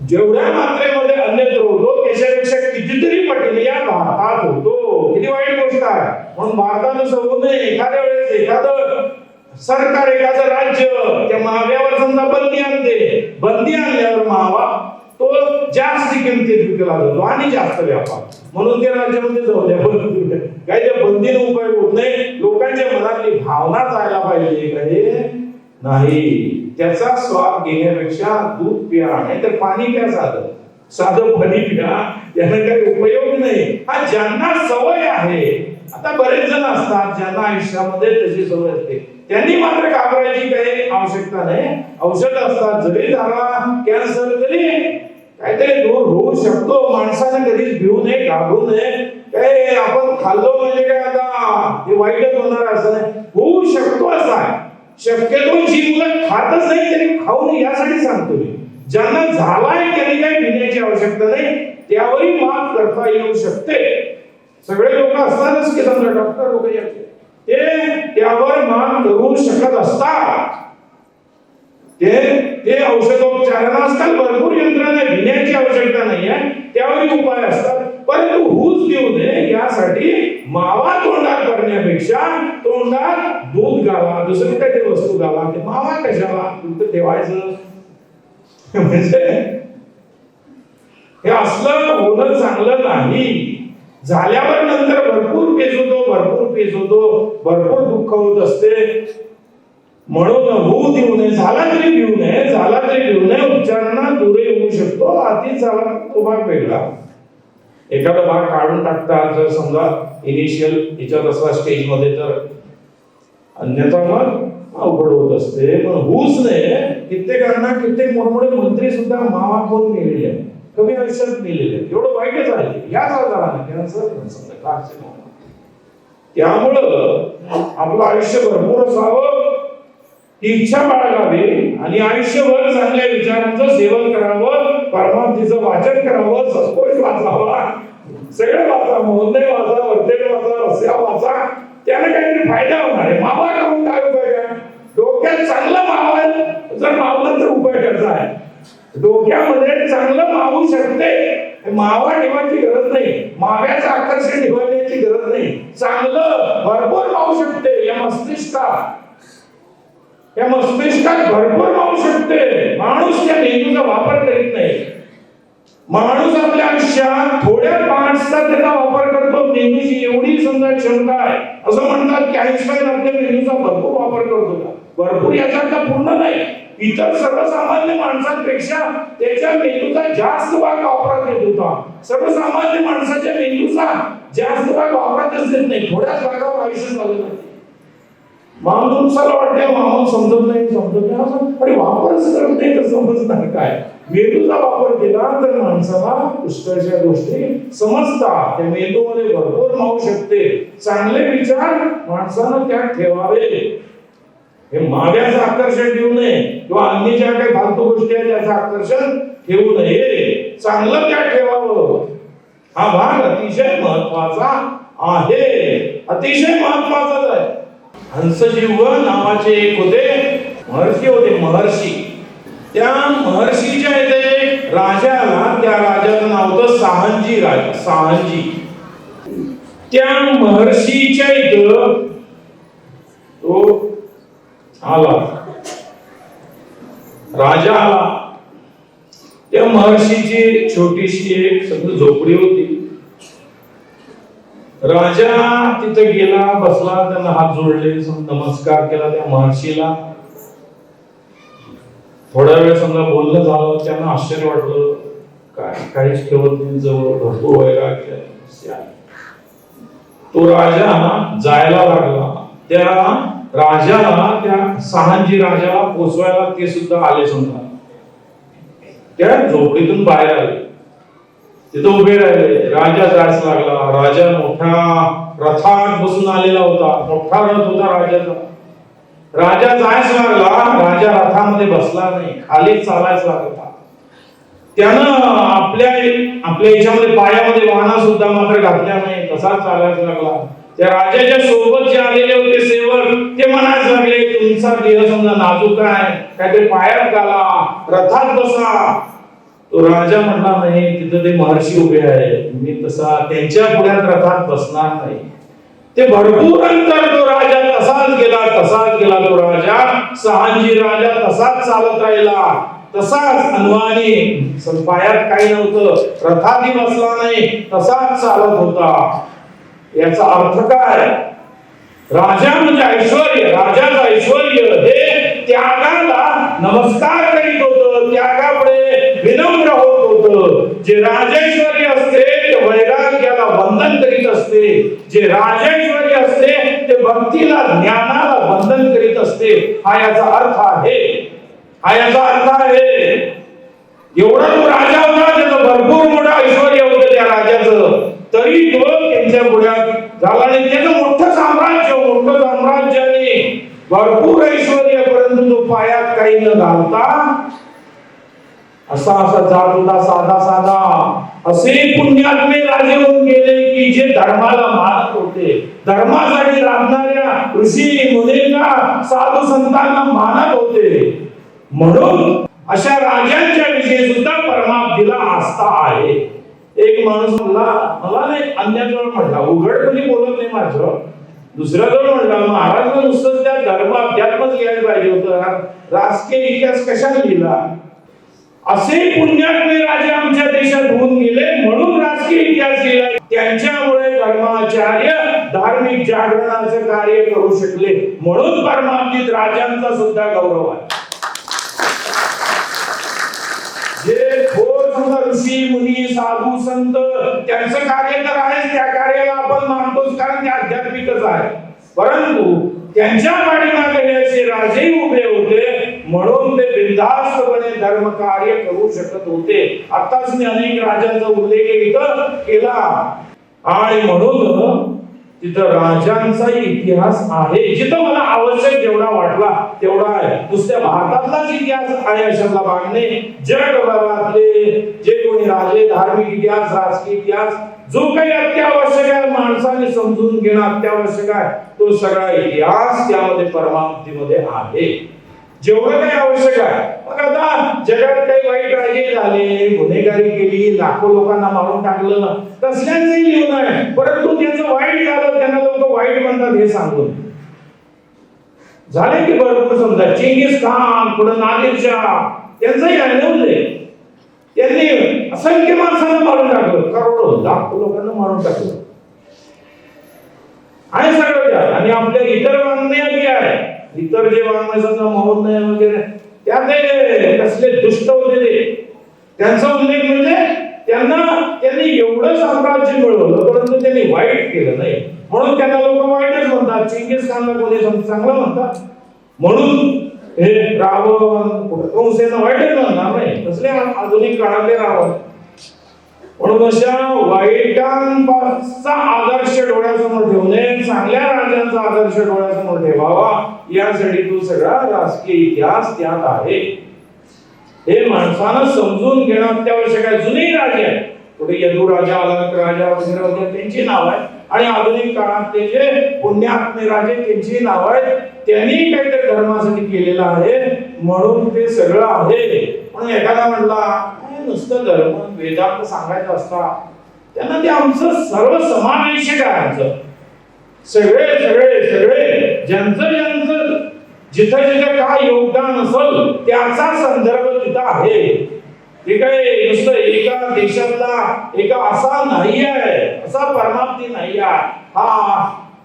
जेवढ्या मात्रेमध्ये अन्यत्र होतो त्याच्यापेक्षा कितीतरी पटीने या भारतात होतो. किती वाईट गोष्ट आहे. म्हणून भारतानं समजून एखाद्या वेळेस एखादं सरकार, एखादं राज्य त्या माव्यावर समजा बंदी आणते. बंदी आणल्यावर मावा तो जास्त किमतीत विकला जातो आणि जास्त व्यापार, म्हणून ते राज्यामध्ये जाऊ द्या. काही त्या बंदीने उपयोग होत नाही. लोकांच्या मनातली भावना जायला पाहिजे काही नाही. त्याचा स्वाद घेण्यापेक्षा दूध प्या, नाही तर पाणी प्या. झालं साधं पाणी प्या, याला काही उपयोग नाही. हा ज्यांना सवय आहे, आता बरेच जण असतात ज्यांना आयुष्यामध्ये तशी सवय असते, त्यांनी मात्र घाबरायची काही आवश्यकता नाही. औषध असतात, जरी झाला कॅन्सर तरी काहीतरी दूर होऊ शकतो. माणसाने कधीच भिवू नये, घाबरू नये. काय आपण खाल्लो म्हणजे काय आता हे वाईटच होणार असं नाही, होऊ शकतो असं आहे. शक्यतो जी मुलं खातच नाही त्यांनी खाऊ नये यासाठी सांगतो मी. ज्यांना झालाय त्यांनी काही भिण्याची आवश्यकता नाही, त्यावरही मात करता येऊ शकते. सगळे लोक असतातच की समजा डॉक्टर लोक ते त्यावर मात करू शकत असतात. ते औषधोपचारांना आजकाल भरपूर यंत्रणा, भिण्याची आवश्यकता नाही आहे, त्यावरही उपाय असतात. परंतु हूस देऊ नये यासाठी मावा तोंडात करण्यापेक्षा तोंडात दूध घाला, दुसरी काही वस्तू घाला. ते मावा कशाला दूध ठेवायचं म्हणजे हे असलं होणं चांगलं नाही. झाल्यावर नंतर भरपूर पेच होतो, भरपूर दुःख होत असते. म्हणून होऊ देऊ नये, झाला तरी भिवू नये. उपचारांना दूर होऊ शकतो. अति झाला तो भाग वेगळा. एखादा भाग काढून टाकतात जर समजा इनिशियल याच्यात असला स्टेज मध्ये, तर अन्यथा मग अवघड होत असते. पण होऊच नये. कित्येक मोठमोठे मंत्री सुद्धा मावा कोण मेलेले आहे, कमी आयुष्यात मेलेले आहेत. एवढं वाईटच आहे याच आजाराने कॅन्सर समजा. त्यामुळं आपलं आयुष्य भरपूर असावं ही इच्छा बाळगावी आणि आयुष्यभर चांगल्या विचारांचं सेवन करावं, परमार्थीचं वाचन करावं, सत्कोश वाचावा, सगळं वाचा, मोहल्ले वाचा, वर्तेड वाचा, रस्या वाचा. त्याने काहीतरी फायदा होणार आहे. मावा करून काय उपयोग आहे? डोक्यात चांगलं मावा जर मावलं तर उपयोग त्याचा आहे. डोक्यामध्ये चांगलं मावू शकते. मावा ठेवायची गरज नाही, माव्याचं आकर्षण ठेवण्याची गरज नाही. चांगलं भरपूर मावू शकते. या मस्तिष्कात भरपूर मावू शकते. माणूस त्या मेंदूचा वापर करीत नाही. माणूस आपल्या आयुष्यात थोड्या पार्ट्सचा त्याचा वापर करतो. मेंदूची एवढी समजा क्षमता आहे. असं म्हणतात की आइन्स्टाईन आपल्या मेंदूचा भरपूर वापर करतो का? भरपूर याच्यातला पूर्ण नाही. इतर सर्वसामान्य माणसांपेक्षा त्याच्या मेंदूचा जास्त भाग वापरात येत होता. सर्वसामान्य माणसाच्या मेंदूचा जास्त भाग वापरातच येत नाही. थोड्याच भागावर आयुष्य चालू नाही. माणसाला वाटते माणूस समजत नाही असं, अरे वापरच करत नाही तर समजणार काय? मेंदूचा वापर केला तर माणसाला पुष्कळशा गोष्टी समजतात. त्या मेंदूमध्ये भरपूर मावू शकते. चांगले विचार माणसानं त्यात ठेवावे. हे माव्याचं आकर्षण ठेवू नये किंवा अन्य ज्या काही फालतू गोष्टी आहेत त्याचं आकर्षण ठेवू नये. चांगलं त्यात ठेवावं. हा भाग अतिशय महत्वाचा आहे. अतिशय महत्वाचाच आहे. हंसजीव नावाचे एक होते महर्षी. त्या महर्षीच्या इथे राजाला, त्या राजाचं नाव होतं साहंजी. त्या महर्षीच्या इथं तो आला, राजा आला. त्या महर्षीची छोटीशी एक सगळी झोपडी होती. राजा तिथे गेला, बसला, त्यांना हात जोडले, नमस्कार केला त्या महर्षीला. थोडा वेळ समजा बोलणं झालं. त्यांना आश्चर्य वाटलं, काहीच ठेवत नाही जवळ, भरपूर वैराग्य. तो राजा जायला लागला. त्या राजाला, त्या साहंजी राजाला पोचवायला ते सुद्धा आले. समजा त्या झोपडीतून बाहेर आले, तिथे उभे राहिले. राजा जायच लागला. राजा मोठ्या रथात बसून आलेला होता. मोठा रथ होता राजाचा. राजा जायच लागला. राजा रथामध्ये बसला नाही, खाली चालायच लागला. त्यानं आपल्या याच्यामध्ये पायामध्ये वाहना सुद्धा मात्र घातल्या नाही, तसाच चालायच लागला. त्या राजाच्या सोबत जे आलेले होते सेवक ते म्हणायला लागले, तुमचा देह समजा नाजूक आहे, काहीतरी पायात घाला, रथात बसा. तो राजा म्हणला, नाही, तिथं ते महर्षी उभे आहे, मी तसा त्यांच्या पुढ्यात रथात बसणार नाही. ते भरपूर अंतर तो राजा तसाच गेला. तो राजा साहंजी राजा तसाच चालत राहिला, तसाच अनवाणी, पायात काही नव्हतं, रथातही बसला नाही, तसाच चालत होता. याचा अर्थ काय? राजा म्हणजे ऐश्वर्य, राजाचं ऐश्वर्य हे त्यागाला नमस्कार करीत होतं, त्यागापुढे विनम्र होत होतं. जे राजेश्वरी असते ते वैराग्याला बंधन करीत असते, जे राजेश्वरी असते ते भक्तीला ज्ञानाला बंधन करीत असते. हा याचा अर्थ आहे, हा याचा अर्थ आहे. एवढा तो राजा होता, त्याचं भरपूर मोठा ऐश्वर्य होतं त्या राजाचं, तरी तो त्यांच्या पुढ्यात झाला नाही. त्याचं मोठं साम्राज्याने भरपूर ऐश्वर्य, परंतु तो पायात काही न घालता असा जात होता, साधा साधा. असे पुण्यात्मे राजे होऊन गेले की जे धर्माला मानत होते, धर्मासाठी राबणाऱ्या ऋषी मुनींना साधू संतांना मानत होते. म्हणून अशा राजांच्या विषयी सुद्धा परमात्मेला आस्था आहे. एक माणूस मला नाही अन्याजवळ म्हटला, उघडपणे बोलत नाही माझं, दुसऱ्याजवळ म्हटला महाराज नुसतं त्या धर्म अध्यात्मच लिहायला पाहिजे होतं, राजकीय इतिहास कशाला लिहिला. असे पुण्यात्मे राजे आमच्या देशात होऊन गेले, म्हणून राजकीय इतिहास लिहिला. त्यांच्यामुळे धर्माचार्य धार्मिक जागरणाचे कार्य करू शकले, म्हणून परमात्मित राजांचा सुद्धा गौरव आहे. जे थोर ऋषी मुनी साधू संत त्यांचं कार्य तर आहेच, त्या कार्याला आपण मानतोच कारण ते आध्यात्मिकच आहे, परंतु त्यांच्या पाठीमागे असे राजे उभे होते म्हणून ते बिनधास्तपणे धर्म कार्य करू शकत होते. आताच मी अनेक राजांचा उल्लेख इथं केला आणि म्हणून तिथं राजांचा इतिहास आहे. जिथं मला आवश्यक जेवढा वाटला तेवढा आहे. नुसत्या भारतातलाच इतिहास आहे अशातला भाग नाही. जगभरातले जे कोणी राजे, धार्मिक इतिहास, राजकीय इतिहास, जो काही अत्यावश्यक आहे माणसाने समजून घेणं अत्यावश्यक आहे, तो सगळा इतिहास त्यामध्ये परमार्थीमध्ये आहे. जेवढं काही आवश्यक आहे. मग आता जगात काही वाईट राजे झाले, गुन्हेगारी केली, लाखो लोकांना मारून टाकलं, तसल्यांचंही लिहून आहे, परंतु त्यांचं वाईट झालं, त्यांना लोक वाईट म्हणतात हे सांगून झाले की भरपूर. समजा चेंगीस खान, पुढे नादिरशाह, त्यांचंही आहे. त्यांनी असंख्य माणसांना मारून टाकलं, करोडो लाखो लोकांना मारून टाकलं आणि सगळं. आणि आपल्या इतर वाङ्मयात आहे, इतर जे वाङ्मय समजा महोदय वगैरे त्यात कसले दुष्ट होते ते, त्यांचा उल्लेख म्हणजे त्यांनी एवढं साम्राज्य मिळवलं परंतु त्यांनी वाईट केलं नाही, म्हणून त्यांना लोक वाईटच म्हणतात. चेंगीस खानला कोणी चांगलं म्हणतात, म्हणून हे रावण कंसेनं वाईटच म्हणणार नाही, तसले आधुनिक काळातले रावण. म्हणून अशा वाईटांचा आदर्श डोळ्यासमोर ठेवणे, चांगल्या राजांचा आदर्श डोळ्यासमोर ठेवावा, यासाठी तो सगळा राजकीय इतिहास त्यात आहे. हे माणसानं समजून घेणं अत्यावश्यक आहे. जुने राजे आहेत, कुठे यदू राजा, अलंक राजा वगैरे वगैरे त्यांची नाव आहे, आणि आधुनिक काळात ते जे पुण्यात्मे राजे त्यांची नाव आहेत. त्यांनी काहीतरी धर्मासाठी केलेलं आहे म्हणून ते सगळं आहे. म्हणून एखादा म्हणला नुसतं धर्म वेदांत सांगायचं असता, त्यांना ते आमचं सर्व समावेशक आहे. आमचं सगळे सगळे सगळे ज्यांचं जिथं जिथं काय योगदान असेल त्याचा संदर्भ तिथं आहे. ते काय नुसतं एका देशातला एका असा नाही आहे, असा परमाप्ती नाही आहे. हा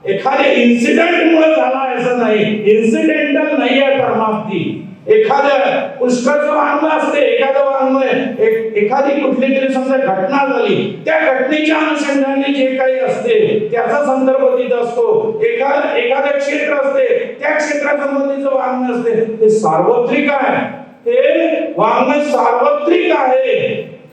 एखाद्या इन्सिडेंट मुळे झाला असं नाही, इन्सिडेंटल नाही आहे परमाप्ती. एखाद्या पुष्कळचं वाङ्मय असते, एखादं वाङ्मय एखादी कुठली तरी समजा घटना झाली, त्या घटनेच्या अनुषंगाने जे काही असते त्याचा संदर्भ तिथं असतो. एखादं क्षेत्र असते, त्या क्षेत्रासंबंधीचं वाङ्मय असते. ते सार्वत्रिक आहे, हे वाङ्मय सार्वत्रिक आहे,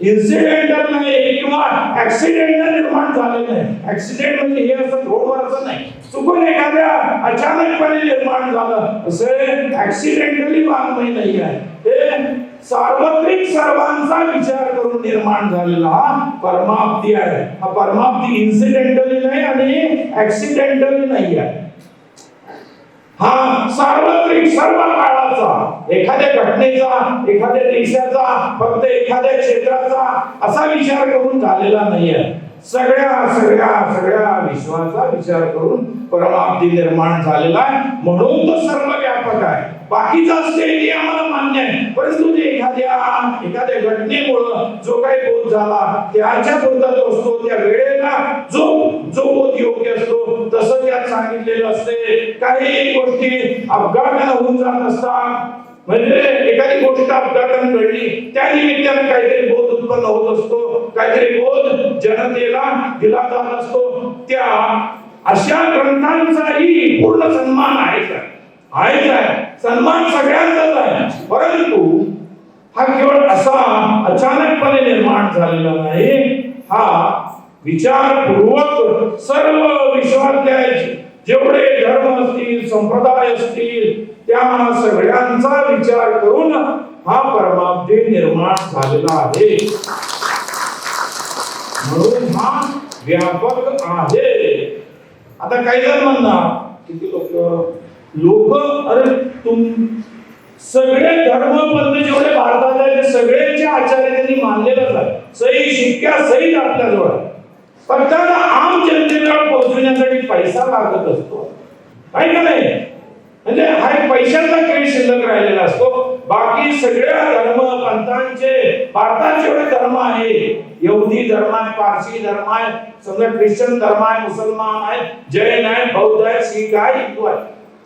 इन्सिडेंटल नाही किंवा ऍक्सिडेंटल निर्माण झाले नाही. ऍक्सिडेंट म्हणजे हे असं रोडवरच नाही, चुकून एखाद्या अचानकपणे निर्माण झालं, असं ऍक्सिडेंटली वाङ्मय नाही आहे. हे सार्वत्रिक सर्वांचा विचार करून निर्माण झालेला हा परमाप्ती आहे. हा परमाप्ती इन्सिडेंटली नाही आणि ऍक्सिडेंटली नाही आहे. हा सार्वत्रिक सर्व काळाचा, एखाद्या घटनेचा, एखाद्या देशाचा, फक्त एखाद्या क्षेत्राचा असा विचार करून झालेला नाहीये. सगळ्या सगळ्या सगळ्या विश्वाचा विचार करून परमाप्ती निर्माण झालेला आहे, म्हणून तो सर्व व्यापक आहे. बाकीचं असते ते आम्हाला मान्य आहे, परंतु ते एखाद्या घटनेमुळं जो काही बोध झाला त्याच्या पुरता जो असतो, त्या वेळेला जो बोध योग्य असतो तसं त्यात सांगितलेलं असते. काही गोष्टी अपघाताने होऊन जात असतात, म्हणजे एखादी गोष्ट अपघाताने घडली, त्या निमित्ताने काहीतरी बोध उत्पन्न होत असतो, काहीतरी बोध जनतेला दिला जात असतो. त्या अशा ग्रंथांचाही पूर्ण सन्मान आहेच आहे, सन्मान सगळ्यांचाच आहे. परंतु हा केवळ असा अचानकपणे निर्माण झालेला नाही, हा विचारपूर्वक सर्व विश्वातले जेवढे धर्म असतील, संप्रदाय असतील, त्या सगळ्यांचा विचार करून हा परमाब्धी निर्माण झालेला आहे. म्हणून हा व्यापक आहे. आता काही जण म्हणणार, किती लोक अरे सगळे धर्मपंथ जेवढे भारतात आहे ते सगळ्यांचे आचार्य त्यांनी मानलेलंच आहे, सही शिक्क्या सहित आपल्याजवळ आहे. फक्त आम जनतेला पोहोचवण्यासाठी पैसा लागत असतो, आहे का नाही? म्हणजे हा पैशाचा खेळ शिल्लक राहिलेला असतो. बाकी सगळ्या धर्म पंथांचे भारतात जेवढे धर्म आहे, यहुदी धर्म आहे, पारसी धर्म आहे, समजा ख्रिश्चन धर्म आहे, मुसलमान आहे, जैन आहे, बौद्ध आहे, शीख आहे, हिंदू आहे,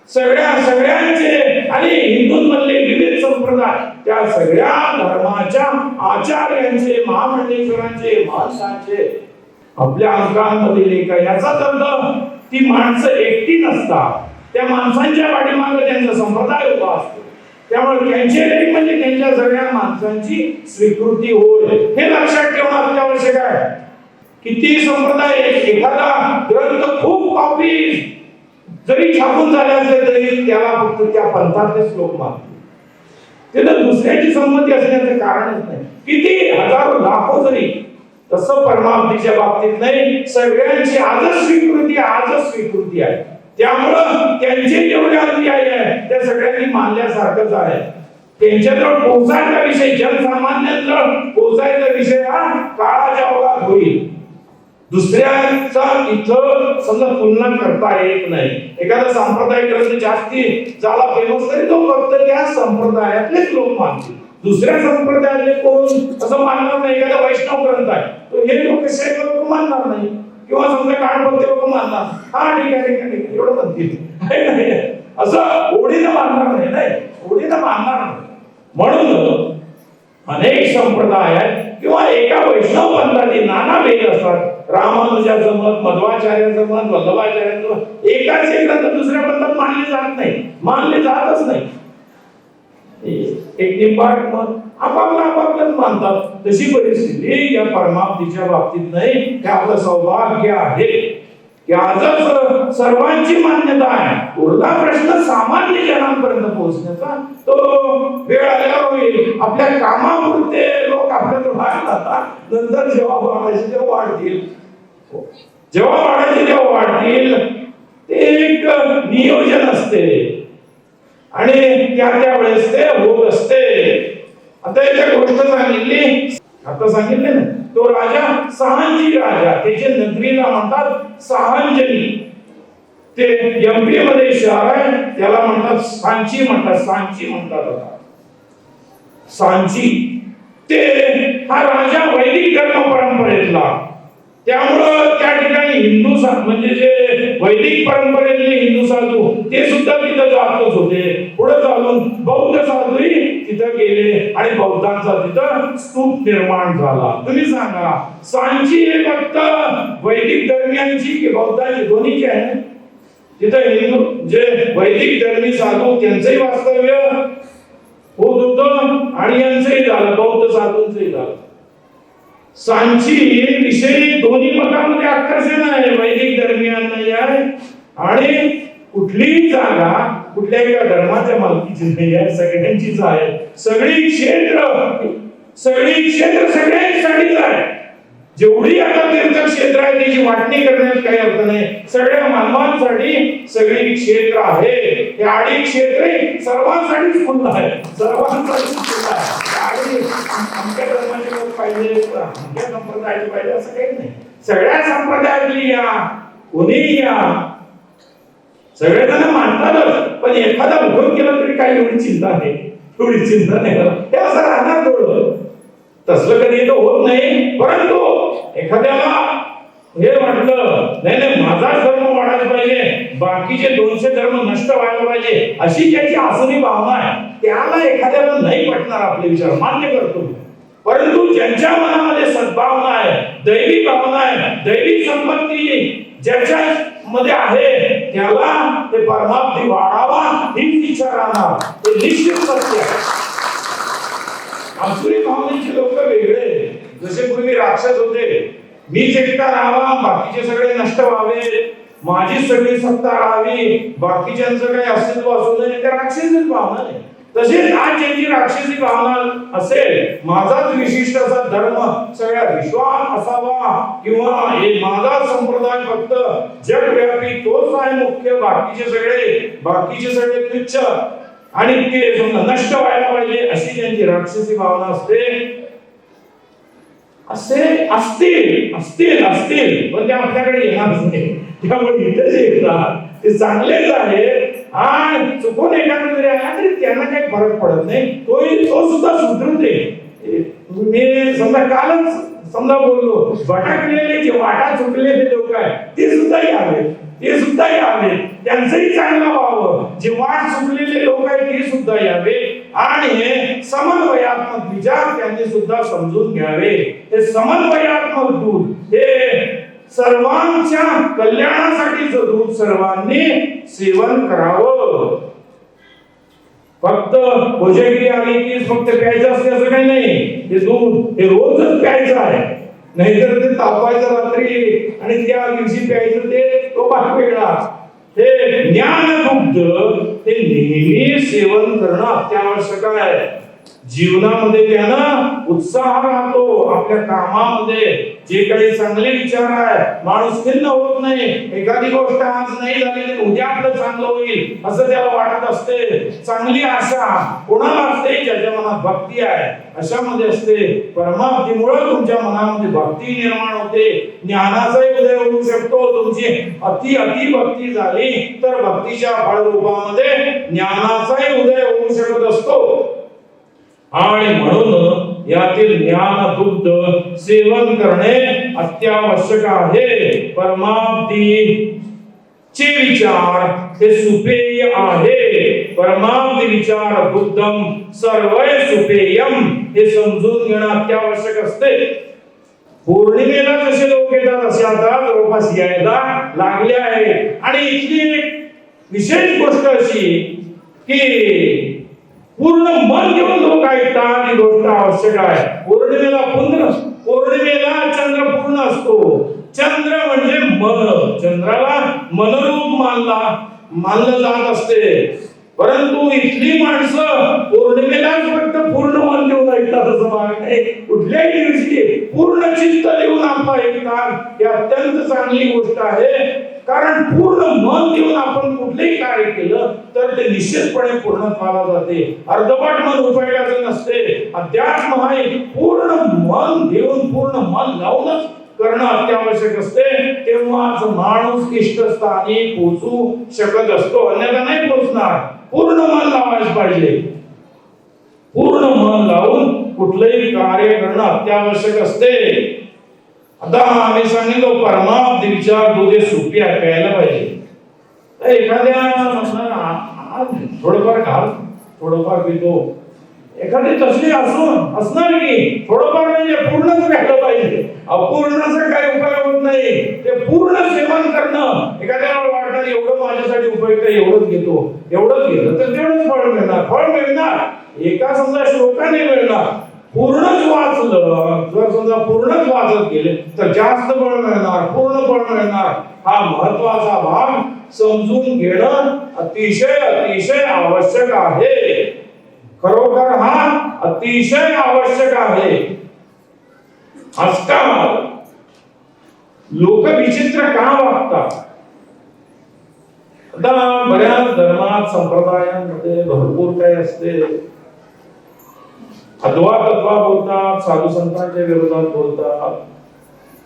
सगळ्यांचे आणि हिंदूंमधले विविध संप्रदाय, त्या सगळ्या धर्माच्या आचार्यांचे, महामंडलेश्वरांचे, महंतांचे आपल्या अंकांमध्ये लेख आहे. याचाच अर्थ ती माणसं एकटी नसतात, त्या माणसांच्या पाठीमागे त्यांचा संप्रदाय उभा असतो. त्यामुळे त्यांचे लेख म्हणजे त्यांच्या सगळ्या माणसांची स्वीकृती होय, हे लक्षात ठेवणं अत्यावश्यक आहे. किती संप्रदाय, एखादा ग्रंथ खूप कॉपी जरी छापून झाले असले तरी त्याला फक्त त्या पंथातलेच लोक मानतात. त्याला दुसऱ्याची संमती असण्याचं कारणच नाही. किती हजारो लाखो जरी, तसं परमाब्धीच्या बाबतीत नाही, सगळ्यांची आजच स्वीकृती आहे. त्यामुळं त्यांचे जेवढे अनुयायी आहे त्या सगळ्यांनी मानल्यासारखंच आहे. त्यांच्याजवळ पोहोचायचा विषय, जनसामान्यांजवळ पोहोचायचा विषय हा काळाच्या ओघात होईल. दुसऱ्याचा इथं समजा तुलना करता येत नाही. एखादा संप्रदाय ग्रंथ जास्ती झाला फेमस तरी तो फक्त त्या संप्रदायातलेच लोक मानतील, दुसऱ्या संप्रदायातले कोण असं मानणार नाही. एखादा वैष्णव ग्रंथ आहे तो हे लोक शैव लोक मानणार नाही, किंवा समजा काळभक्त लोक मानणार, हा ठीक आहे एवढं म्हणतील, असं ओढीनं मानणार नाही, ओढीनं मानणार नाही. म्हणून अनेक संप्रदाय आहेत किंवा एका वैष्णव पंथातील नाना भेद असतात. रामानुजाचं मत, मध्वाचार्याचं मत, वल्लभाचार्याचं मत, एकाच एक ग्रंथ दुसऱ्या पंथात मानले जात नाही, मानले जातच नाही. एक निंबाळ मत आपापलं मानतात. तशी परिस्थिती या परमाब्धीच्या बाबतीत नाही. हे आपलं सौभाग्य आहे की आजच सर्वांची मान्यता आहे. उरला प्रश्न सामान्य जनांपर्यंत पोहोचण्याचा, तो वेळ आल्यावर होईल. आपल्या कामापुरते लोक आपल्याला बाहेर जातात, नंतर जेव्हा वाढायचे तेव्हा वाढतील, जेव्हा वाढायचे तेव्हा वाढतील. ते एक नियोजन असते आणि त्या वेळेस ते होत असते. आता एक गोष्ट सांगितली, आता सांगितले ना, तो राजा सहांजी राजा, त्याचे नगरीला म्हणतात सहांजनी. ते एमपी मध्ये शहर आहे, त्याला म्हणतात सांची म्हणतात सांची. ते हा राजा वैदिक धर्म परंपरेतला, त्यामुळं त्या ठिकाणी हिंदू म्हणजे जे वैदिक परंपरेतले हिंदू साधू ते सुद्धा तिथं जातच होते. पुढे चालून बौद्ध साधूही तिथं गेले आणि बौद्धांचा तिथं स्तूप निर्माण झाला. तुम्ही सांगा, सांची हे फक्त वैदिक धर्मियांची की बौद्धांची, दोन्हीची आहे? तिथं हिंदू जे वैदिक धर्मी साधू त्यांचंही वास्तव्य होत होतं आणि यांचंही झालं, बौद्ध साधूंचंही झालं. सांची विषयी दोन्ही मतांमध्ये आकर्षण आहे, वैदिक धर्मियांनाही आहे आणि कुठलीही जागा कुठल्या एका धर्माच्या मालकीची नाही आहे, सगळ्यांचीच आहे. सगळी क्षेत्र सगळ्यांसाठीच आहे. जेवढी आता तीर्थक्षेत्र आहे त्याची वाटणी करण्यात काही अर्थ नाही. सगळ्या मानवांसाठी सगळी क्षेत्र आहे. हे आडी क्षेत्र सर्वांसाठीच खुलं आहे, सर्वांसाठीच खुलं आहे. आमच्या धर्माचे लोक पाहिजे, आमच्या संप्रदायाचे पाहिजे असं काही नाही. सगळ्या संप्रदायातली या, कोणीही या, सगळेजण मानतातच. पण एखादा उद्योग केला तरी काही एवढी चिंता नाही, हे असं राहणार थोडं. तसलं कधी तो होत नाही. परंतु एखाद्याला हे वाटलं नाही माझाच धर्म वाढायला पाहिजे, बाकीचे 200 धर्म नष्ट व्हायला पाहिजे, अशी ज्याची आसुरी भावना आहे त्याला एखाद्याला नाही पटणार आपले विचार, मान्य करतो. परंतु ज्यांच्या मनामध्ये सद्भावना आहे, दैवी भावना आहे, दैवी संपत्ती ज्याच्या मध्ये आहे, त्याला ते परमार्थी वाढावा हीच इच्छा राहणार. ते निश्चित सत्य आहे. आसुरी भावनेचे लोक वेगळे. जसे पूर्वी राक्षस होते, मीच एकटा राहावा, बाकीचे सगळे नष्ट व्हावे, माझी सगळी सत्ता राहावी, बाकीच्यांचं काही अस्तित्व असू नये, त्या राक्षसीच भावना आहे. तसेच आज ज्यांची राक्षसी भावना असेल, माझाच विशिष्ट असा धर्म सगळ्या विश्वात असावा, किंवा हे माझा संप्रदाय फक्त जगव्यापी तोच आहे मुख्य, बाकीचे सगळे तुच्छ आणि ते नष्ट व्हायला पाहिजे, अशी ज्यांची राक्षसी भावना असते, असे असतील पण ते आपल्याकडे येणारच नाही. त्यामुळे इथे जे येतात ते चांगलेच आहे, आणि चुकून एखादं जरी आला तरी त्यांना काही फरक पडत नाही, तो सुद्धा सुधरते. मी समजा कालच बोललो, भटकलेले जे वाटा चुकलेले लोक आहेत ते सुद्धा यावे, त्यांचंही चांगलं व्हावं. जे वाट चुकलेले लोक आहेत ते सुद्धा यावे, आणि समन्वयात्मक विचार त्यांनी सुद्धा समजून घ्यावे. हे समन्वयात्मक दूध हे सर्वांच्या कल्याणासाठीचं दूध सर्वांनी सेवन करावं. फक्त कोजागिरी आली की फक्त प्यायचं असते असं काही नाही. हे दूध हे रोजच प्यायचं आहे, नाहीतर ते तापायचं रात्री आणि त्या दिवशी प्यायचं तो भाग वेगळा. हे ज्ञानदुग्ध हे नेहमी सेवन करणं अत्यावश्यक आहे. जीवनामध्ये त्यानं उत्साह राहतो, आपल्या कामामध्ये जे काही चांगले विचार आहे, माणूस खिन्न होत नाही. एखादी गोष्ट आज नाही झाली तर उद्या आपलं चांगलं होईल असं त्याला वाटत असते. चांगली आशा कोणाला असते? ज्याच्या मनात भक्ती आहे अशामध्ये असते. परमार्थीमुळे तुमच्या मनामध्ये भक्ती निर्माण होते, ज्ञानाचाही उदय होऊ शकतो. तुमची अति भक्ती झाली तर भक्तीच्या फळरूपामध्ये ज्ञानाचाही उदय होऊ शकत असतो. आणि म्हणून यातील ज्ञान दुग्ध सेवन करणे अत्यावश्यक आहे. परमार्थीचे विचार हे सुपेय आहे. परमार्थी विचार दुग्धम सर्वय सुपेयम हे समजून घेणं अत्यावश्यक असते. पौर्णिमेला जसे लोक येतात असे आता जवळपास यायला लागले आहे. आणि इथली एक विशेष गोष्ट अशी की पूर्ण मन घेऊन लोक ऐकतात, ही गोष्ट आवश्यक आहे. पौर्णिमेला चंद्र पूर्ण असतो. चंद्र म्हणजे मन, चंद्राला मनरूप मानलं जात असते. परंतु इथली माणसं पौर्णिमेला फक्त पूर्ण मन देऊन ऐकतात असं भाग नाही. कुठल्याही दिवशी पूर्ण चित्त देऊन आपलं ऐकतात, ही अत्यंत चांगली गोष्ट आहे. कारण पूर्ण मन देऊन आपण कुठलेही कार्य केलं तर ते निश्चितपणे पूर्णत्वाला जाते. अर्धवट मन उपयोगाचं नसते. अध्यात्म हा पूर्ण मन देऊन पूर्ण मन लावूनच करणं अत्यावश्यक असते. तेव्हाच माणूस इष्टस्थानी पोहोचू शकत असतो, अन्यथा नाही पोहोचणार. पूर्ण मन लावायला पाहिजे. पूर्ण मन लावून कुठलंही कार्य करणं अत्यावश्यक असते. आता आम्ही सांगितलं परमार्थ विचार दुधे सुपी प्यायला पाहिजे. एखाद्या थोडंफार घाल, थोडंफार पितो, एखादी तसली असणार की थोडंफार म्हणजे पूर्णच प्यायला पाहिजे. अपूर्णचा काही उपयोग होत नाही. ते पूर्ण सेवन करणं. एखाद्याला वाटणार एवढं माझ्यासाठी उपयुक्त, एवढंच घेतलं तर तेवढंच फळ मिळणार. एका समजा श्लोकाने मिळणार. पूर्णच वाचलं, जर समजा पूर्णच वाचत गेले तर जास्त फळ मिळणार, पूर्ण फळ मिळणार. हा महत्वाचा भाग समजून घेणं अतिशय आवश्यक आहे. खरोखर हा अतिशय आवश्यक आहे. आजकाल लोक विचित्र का वागतात? आता बऱ्याच धर्मात संप्रदायांमध्ये भरपूर काही असते. अद्वा तत्वा बोलतात, साधू संतांच्या विरोधात बोलतात.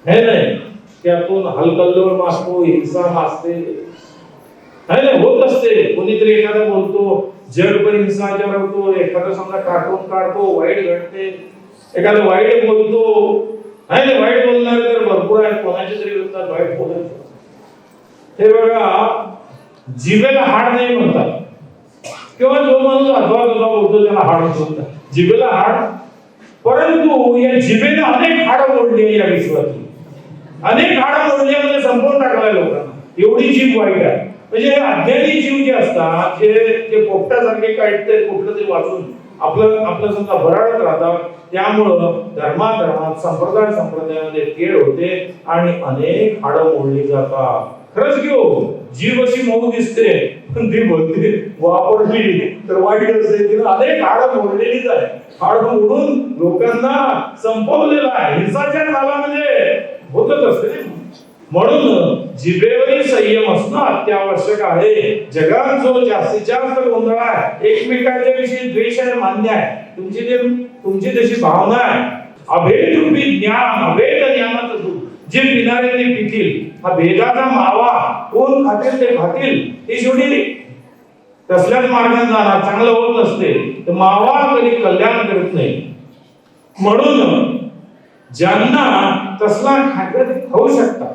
हे नाही त्यातून हलकल्लोळ मासतो, हिंसा मासते, है नाही होत असते. कोणीतरी एखादा बोलतो जगभर हिंसाचार होतो, एखादा समजा कार्टून काढतो, वाईट घडते, एखादा वाईट बोलतो, है नाही वाईट बोलणारे तर भरपूर आहेत. कोणाच्या तरी विरोधात वाईट बोलत. हे बघा, जिभेला हाड नाही म्हणतात. किंवा जो माणूस अथवा तुझा बोलतो त्याला हाड बोलतात, जिभेला हाड. परंतु या जिभेने अनेक हाड मोडली आहे या विश्वातली, अनेक हाड मोडल्यामध्ये संपवून टाकलाय लोकांना, एवढी जीभ वाईट आहे. म्हणजे अज्ञानी जीव जे असतात, जे पोपटासारखे काहीतरी कुठलं तरी वाचून आपलं समजा भराडत राहतात, त्यामुळं धर्मात संप्रदायामध्ये तेढ होते आणि अनेक हाडं मोडली जातात. खरंच घेऊ, जीभ अशी मऊ दिसते पण ती बोलते वापरली तर वाईट असते. तिला अनेक हाडं मोडलेलीच आहे, हाडं मोडून लोकांना संपवलेलं आहे. हिंसाचार झाला म्हणजे होतच असते. म्हणून जिभेवरील संयम असणं अत्यावश्यक आहे. जगात जो जास्तीत जास्त गोंधळ आहे, एकमेकांच्या विषयी द्वेष आहे, मान्य आहे, तुमची तशी भावना आहे. अभेद रूपी ज्ञान, अभेद ज्ञानाचं दूध जे पिणारे ते पितील. हा भेदाचा मावा कोण खातील ते खातील, ते शेवटी तसल्याच मार्गाने जाणार, चांगलं होत नसते. तर मावा कधी कल्याण करत नाही. म्हणून ज्यांना तसला खाद्य खाऊ शकतात,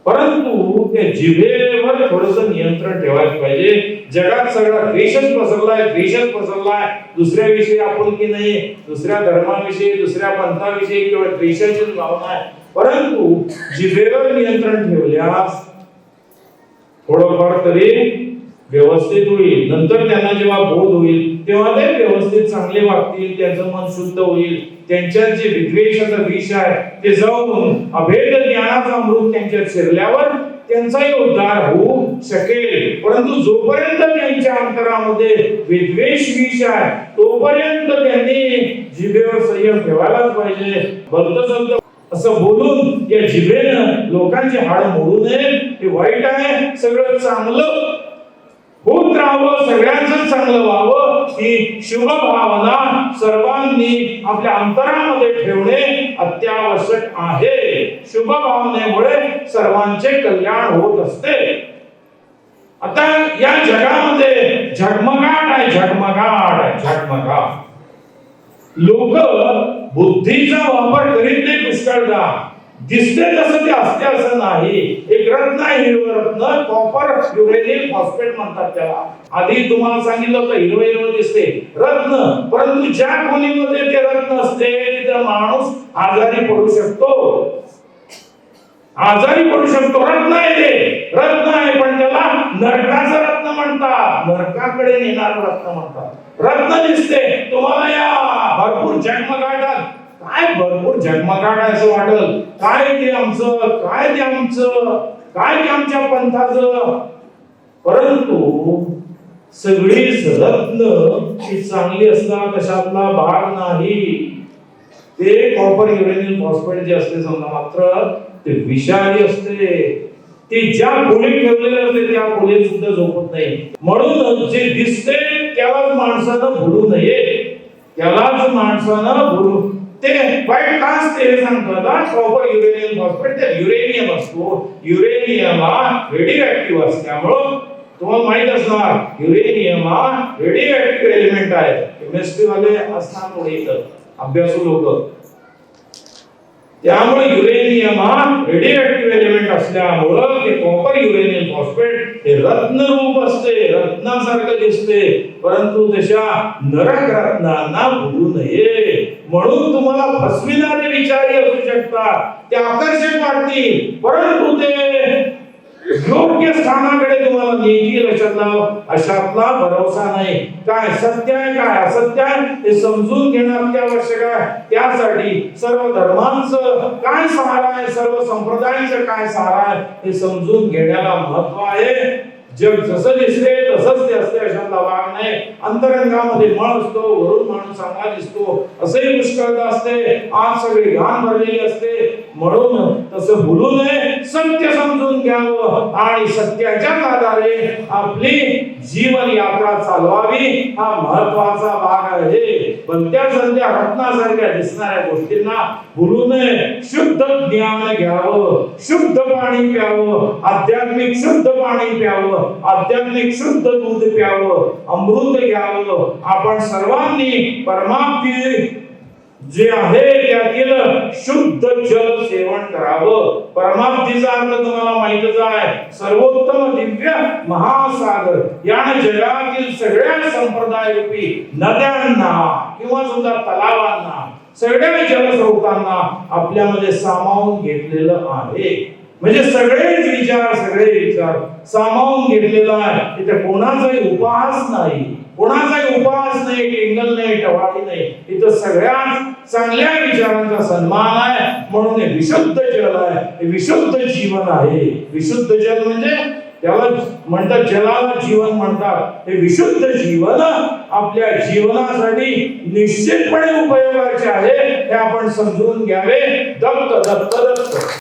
परंतु त्या जिभेवर थोडस नियंत्रण ठेवायला पाहिजे. जगात सगळा द्वेषच पसरलाय. दुसऱ्याविषयी आपुलकी नाही, दुसऱ्या धर्माविषयी, दुसऱ्या पंथाविषयी किंवा द्वेषाचीच भावना आहे. परंतु जिभेवर नियंत्रण ठेवल्यास थोडंफार तरी व्यवस्थित होईल. नंतर त्यांना जेव्हा बोध होईल तेव्हा ते व्यवस्थित चांगले वागतील, त्यांचं मन शुद्ध होईल. त्यांच्यात जे विद्वेषाचा विष आहे ते जाऊन अभेद ज्ञानाचा अमृत त्यांच्यात शिरल्यावर त्यांचाही उद्धार होऊ शकेल. परंतु जोपर्यंत त्यांच्या अंतरामध्ये विद्वेष विष आहे तोपर्यंत त्यांनी जिभेवर संयम ठेवायलाच पाहिजे. भलतं असं बोलून या जिभेनं लोकांची हाड मोडू नये, हे वाईट आहे. सगळं चांगलं होत राहावं, सगळ्यांचं चांगलं व्हावं, ही शुभ भावना सर्वांनी आपल्या अंतरामध्ये ठेवणे अत्यावश्यक आहे. शुभ भावनेमुळे सर्वांचे कल्याण होत असते. आता या जगामध्ये झगमगाट आहे, झगमगाट. लोक बुद्धीचा वापर करीत नाही पुष्कळदा. दिसते तसं ते असते असं नाही. एक रत्न आहे, हिरवं रत्न, कॉपर युरेनियम फॉस्फेट म्हणतात त्याला. आधी तुम्हाला सांगितलं होतं हिरवं दिसते रत्न, परंतु ज्या खोलीमध्ये ते रत्न असते तिथे माणूस आजारी पडू शकतो. रत्न आहे पण त्याला नरकाचं रत्न म्हणतात, नरकाकडे नेणारं रत्न म्हणतात. रत्न दिसते तुम्हाला या भरपूर झगमगाटात, काय भरपूर झगमगाट आहे असं वाटल, काय ते आमच्या पंथाचं. परंतु सगळी रत्न ही चांगली असतात कशातला भाग नाही. ते कॉपर युरेनियम फॉस्फेट जे असते समजा, मात्र ते विषारी असते. ते ज्या खोलीत ठेवलेले असते त्या खोलीत सुद्धा झोपत नाही. म्हणून जे दिसते त्यालाच माणसानं भुलू नये, ते वाईट का असते हे सांगतात. कॉपर युरेनियम फॉस्फेट ते युरेनियम असतो, युरेनियम हा रेडिओ ऍक्टिव्ह असल्यामुळं तुम्हाला माहित असणार युरेनियम हा रेडिओ ऍक्टिव्ह एलिमेंट आहे. केमिस्ट्री वाले असणार थोडे इथं अभ्यासू लोक. त्यामुळे युरेनियम हा रेडिओ ऍक्टिव्ह एलिमेंट असल्यामुळं ते कॉपर युरेनियम फॉस्फेट हे रत्न रूप असते, रत्नासारखं दिसते. परंतु तशा नरक रत्नांना भुलू नये. म्हणून तुम्हाला फसविणारे विचारही असू शकतात, ते आकर्षक वाटतील, परंतु ते योग्य स्थानाकडे तुम्हाला नेतील अशातला भरोसा नाही. काय सत्य आहे काय असत्य आहे हे समजून घेणं अत्यावश्यक आहे. त्यासाठी सर्व धर्मांचं काय सार आहे, सर्व संप्रदायांचं काय सार आहे हे समजून घेण्याला महत्व आहे. जग जसं दिसते तसंच ते असते अशातला भाग नाही. अंतरंगामध्ये मळ असतो, वरून माणूस चांगला दिसतो असंही पुष्कळता असते. आज सगळी घाण भरलेली असते. म्हणून तसं भुलू नये, सत्य समजून घ्यावं आणि सत्याच्याच आधारे आपली जीवन यात्रा चालवावी हा महत्वाचा भाग आहे. पण त्या संध्या रत्नासारख्या दिसणाऱ्या गोष्टींना भुलू नये. शुद्ध ज्ञान घ्यावं, शुद्ध पाणी प्यावं, आध्यात्मिक शुद्ध पाणी प्यावं, आध्यात्मिक शुद्ध दूध प्यावं, अमृत घ्यावं. आपण सर्वांनी परमाप्ती जे आहे त्यातील शुद्ध जल सेवन सेवन करावं. परमाप्तीचा अर्थ तुम्हाला माहितच आहे, सर्वोत्तम दिव्य महासागर. या जगातील सगळ्या संप्रदाय रूपी नद्यांना किंवा सुद्धा तलावांना, सगळ्या जलस्रोतांना आपल्यामध्ये सामावून घेतलेलं आहे. म्हणजे सगळेच विचार सामावून घेतलेला आहे. इथे कोणाचाही उपहास नाही, कोणाचाही उपहास नाही, टिंगल नाही, टवाळी नाही. इथं सगळ्याच चांगल्या विचारांचा सन्मान आहे. म्हणून हे विशुद्ध जल आहे, हे विशुद्ध जीवन आहे. विशुद्ध जल म्हणजे त्याला म्हणतात, जलाला जीवन म्हणतात. हे विशुद्ध जीवन आपल्या जीवनासाठी निश्चितपणे उपयोगाचे आहे, हे आपण समजून घ्यावे. दत्त दत्त दत्त.